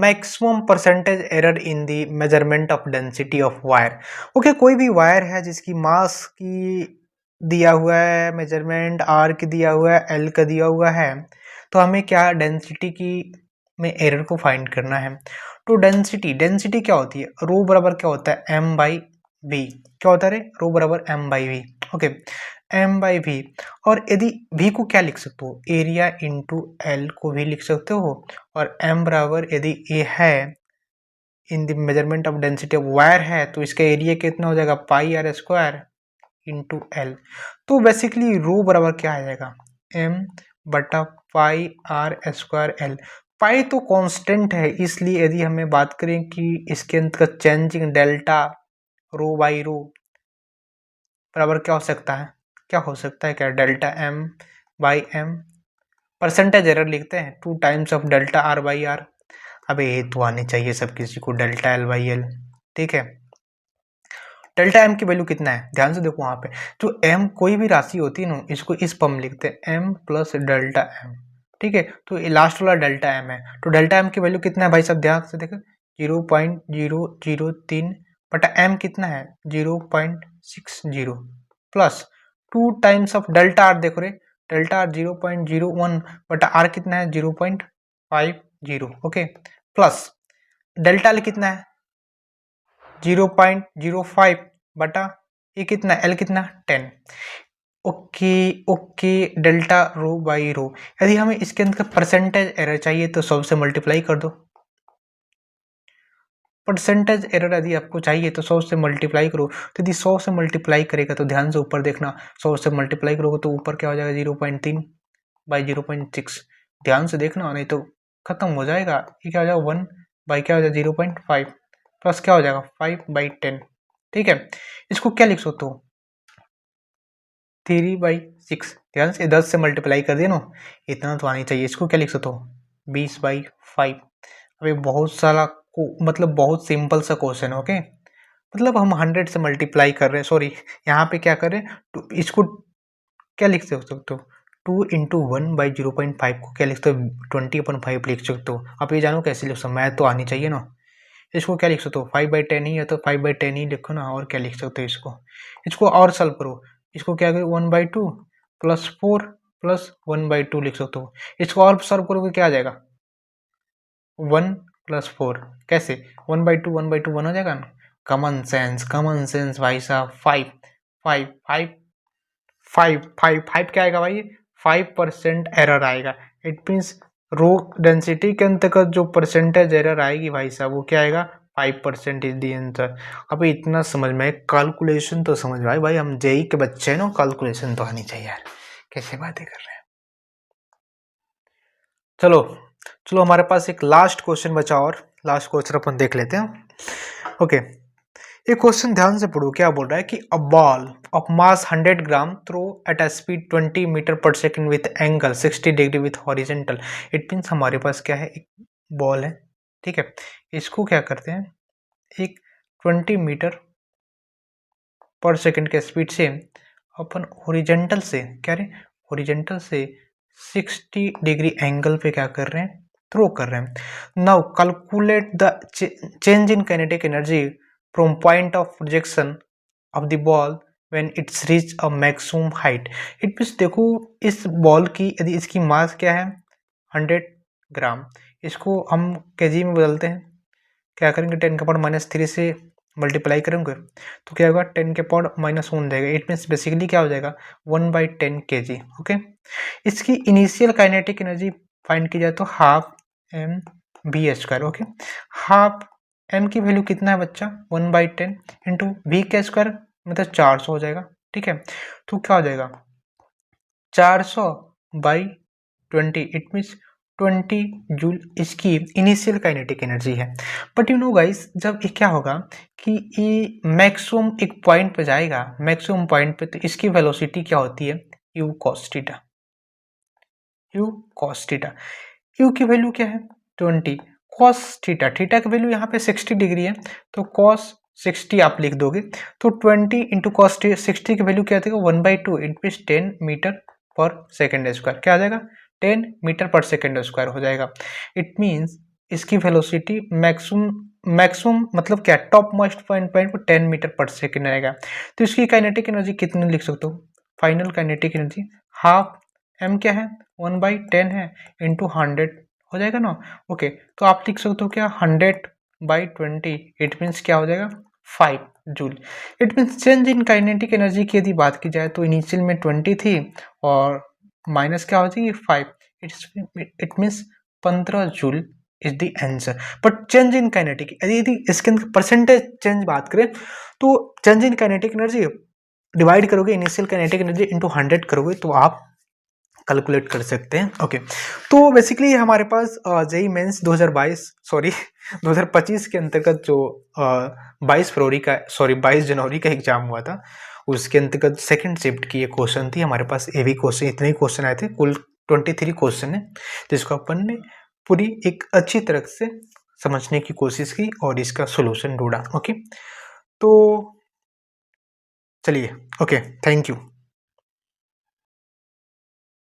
maximum percentage error in the measurement of density of wire. Okay, कोई भी वायर है जिसकी मास की दिया हुआ है, मेजरमेंट आर की दिया हुआ है, एल का दिया हुआ है, तो हमें क्या डेंसिटी की में एरर को फाइंड करना है। तो डेंसिटी क्या होती है, रो बराबर क्या होता है m/v। क्या होता है रे, रो बराबर m/v। Okay, m/v। और यदि v को क्या लिख सकते हो एरिया इंटू एल को भी लिख सकते हो। और m बराबर यदि ए है in the measurement of density of wire है तो इसका एरिया कितना हो जाएगा πr² इंटू एल। तो बेसिकली रो बराबर क्या आ जाएगा m/πr²l। पाई तो कांस्टेंट है, इसलिए यदि हमें बात करें कि इसके अंदर का changing delta rho by rho बराबर क्या हो सकता है, क्या हो सकता है क्या, डेल्टा m/m। परसेंटेज एरर लिखते हैं 2 टाइम्स ऑफ डेल्टा r/r। अबे ये तो आनी चाहिए सब किसी को, डेल्टा l/l, ठीक है। डेल्टा m की वैल्यू कितना है, ध्यान से देखो वहां पे जो m कोई भी राशि होती है ना इसको इस फॉर्म लिखते हैं m प्लस डेल्टा m, ठीक है। तो ये लास्ट वाला डेल्टा m है, तो डेल्टा m की वैल्यू कितना है भाई साहब, ध्यान से देखो 0.003 बटा m कितना है 0.60 plus 2 times of delta R. देखो रे डेल्टा आर 0.01 बटा आर कितना है 0.50, ओके, प्लस डेल्टा एल कितना है 0.05 बटा ये कितना एल कितना 10। Okay okay, delta rho by rho. यदि हमें इसके अंदर परसेंटेज एरर चाहिए तो 100 से मल्टीप्लाई कर दो। परसेंटेज एरर यदि आपको चाहिए तो 100 से मल्टीप्लाई करो। तो यदि 100 से मल्टीप्लाई करेगा तो ध्यान से ऊपर देखना, 100 से मल्टीप्लाई करोगे तो ऊपर क्या हो जाएगा 0.3 बाई 0.6। ध्यान से देखना नहीं तो खत्म हो जाएगा। ये क्या हो जाएगा 1 बाई क्या हो जाएगा 0.5 प्लस क्या हो जाएगा 5/10, ठीक है। इसको क्या लिख सकते हो 3/6। ध्यान से 10 से मल्टीप्लाई कर दिया ना, इतना तो आनी चाहिए। इसको क्या लिख सकते हो 20/5। अभी बहुत सारा मतलब बहुत सिंपल सा क्वेश्चन है, ओके। मतलब हम 100 से मल्टीप्लाई कर रहे हैं, सॉरी यहाँ पे क्या कर रहे हैं, तो इसको क्या लिख सकते हो 2 इंटू 1/0.5 को क्या लिख सकते हो 20/5 लिख सकते हो। आप ये जानो कैसे लिख सकते हो, मैथ तो आनी चाहिए ना। इसको क्या लिख सकते हो 5/10 ही है तो 5/10 ही लिखो ना, और क्या लिख सकते हो इसको और सॉल्व करो। इसको क्या करो 1/2 प्लस 4 प्लस 1/2 लिख सकते हो। इसको और सॉल्व करोगे क्या आ जाएगा 1 प्लस 4, कैसे 1/2 1/2 1 हो जाएगा ना। कॉमन सेंस भाई साहब। 5 5 5 5 5 5 क्या आएगा भाई 5% एरर आएगा। इट मीन्स रो डेंसिटी के अंतर्गत जो परसेंटेज एरर आएगी भाई साहब वो क्या आएगा 5% इज दी आंसर। अब इतना समझ में, कैलकुलेशन तो समझ में आए भाई, हम जेई के बच्चे हैं ना, कैलकुलेशन तो आनी चाहिए यार, कैसे बातें कर रहे हैं। चलो चलो हमारे पास एक लास्ट क्वेश्चन बचा और लास्ट क्वेश्चन अपन देख लेते हैं। ओके, ये क्वेश्चन ध्यान से पढ़ो। क्या बोल रहा है कि a ball of mass 100 gram throw at a speed 20 metre per second with angle 60 degree with horizontal. It means हमारे पास क्या है, एक बॉल है, ठीक है। इसको क्या करते हैं, एक 20 मीटर पर सेकंड के स्पीड से अपन हॉरिजेंटल से क्या रहे, हॉरिजेंटल से 60 डिग्री एंगल पे क्या कर रहे हैं, थ्रो कर रहे हैं। Now calculate the change in kinetic energy from point of projection of the ball when it's reach a maximum height. It means देखो इस बॉल की यदि इसकी मास क्या है 100 ग्राम, इसको हम केजी में बदलते हैं, क्या करेंगे 10 का पावर -3 से मल्टीप्लाई करेंगे तो क्या होगा 10 के पावर -1 देगा। इट मीन्स बेसिकली क्या हो जाएगा 1/10 kg। ओके, इसकी इनिशियल काइनेटिक एनर्जी फाइंड की जाए तो half M B square. Okay, half M की वैल्यू कितना है बच्चा 1/10 इंटू बी का स्क्वायर मतलब 400 हो जाएगा। ठीक है, तो क्या हो जाएगा 400/20, इट मीन्स 20 जूल इसकी इनिशियल काइनेटिक एनर्जी है। बट यू नो गाइस जब ये क्या होगा कि ये मैक्सिमम एक पॉइंट पे जाएगा, मैक्सिमम पॉइंट पे, तो इसकी वेलोसिटी क्या होती है u cos theta. u cos theta, u की वैल्यू क्या है 20, cos थीटा, थीटा की वैल्यू यहाँ पे 60 डिग्री है तो cos 60 आप लिख दोगे तो 20 इंटू cos 60 की वैल्यू क्या देगा 1/2, इट मीन्स 10 मीटर पर सेकेंड स्क्वायर। क्या आ जाएगा 10 मीटर पर सेकेंड स्क्वायर हो जाएगा। इट मीन्स इसकी वेलोसिटी मैक्सिमम मतलब क्या टॉप मोस्ट पॉइंट पर 10 मीटर पर सेकेंड आएगा। तो इसकी काइनेटिक एनर्जी कितनी लिख सकते हो, final kinetic energy half M क्या है 1/10 है इंटू 100 हो जाएगा ना। ओके, तो आप लिख सकते हो क्या 100/20, इट मीन्स क्या हो जाएगा 5 joule. It means change in kinetic energy की यदि बात की जाए तो इनिशियल में 20 थी और माइनस क्या हो जाएगी 5, it means 15 joule is the answer. But change in kinetic यदि इसके अंदर परसेंटेज चेंज बात करें तो change in kinetic energy divide करोगे इनिशियल काइनेटिक एनर्जी इंटू 100 करोगे तो आप कैलकुलेट कर सकते हैं। ओके, तो बेसिकली हमारे पास जेई मेंस 2025 के अंतर्गत जो 22 जनवरी का एग्जाम हुआ था उसके अंतर्गत सेकंड शिफ्ट की ये क्वेश्चन थी हमारे पास। एवी क्वेश्चन इतने ही क्वेश्चन आए थे, कुल 23 क्वेश्चन है जिसको अपन ने पूरी एक अच्छी तरह से समझने की कोशिश की और इसका सोल्यूशन ढूंढा। ओके, तो चलिए, ओके, थैंक यू।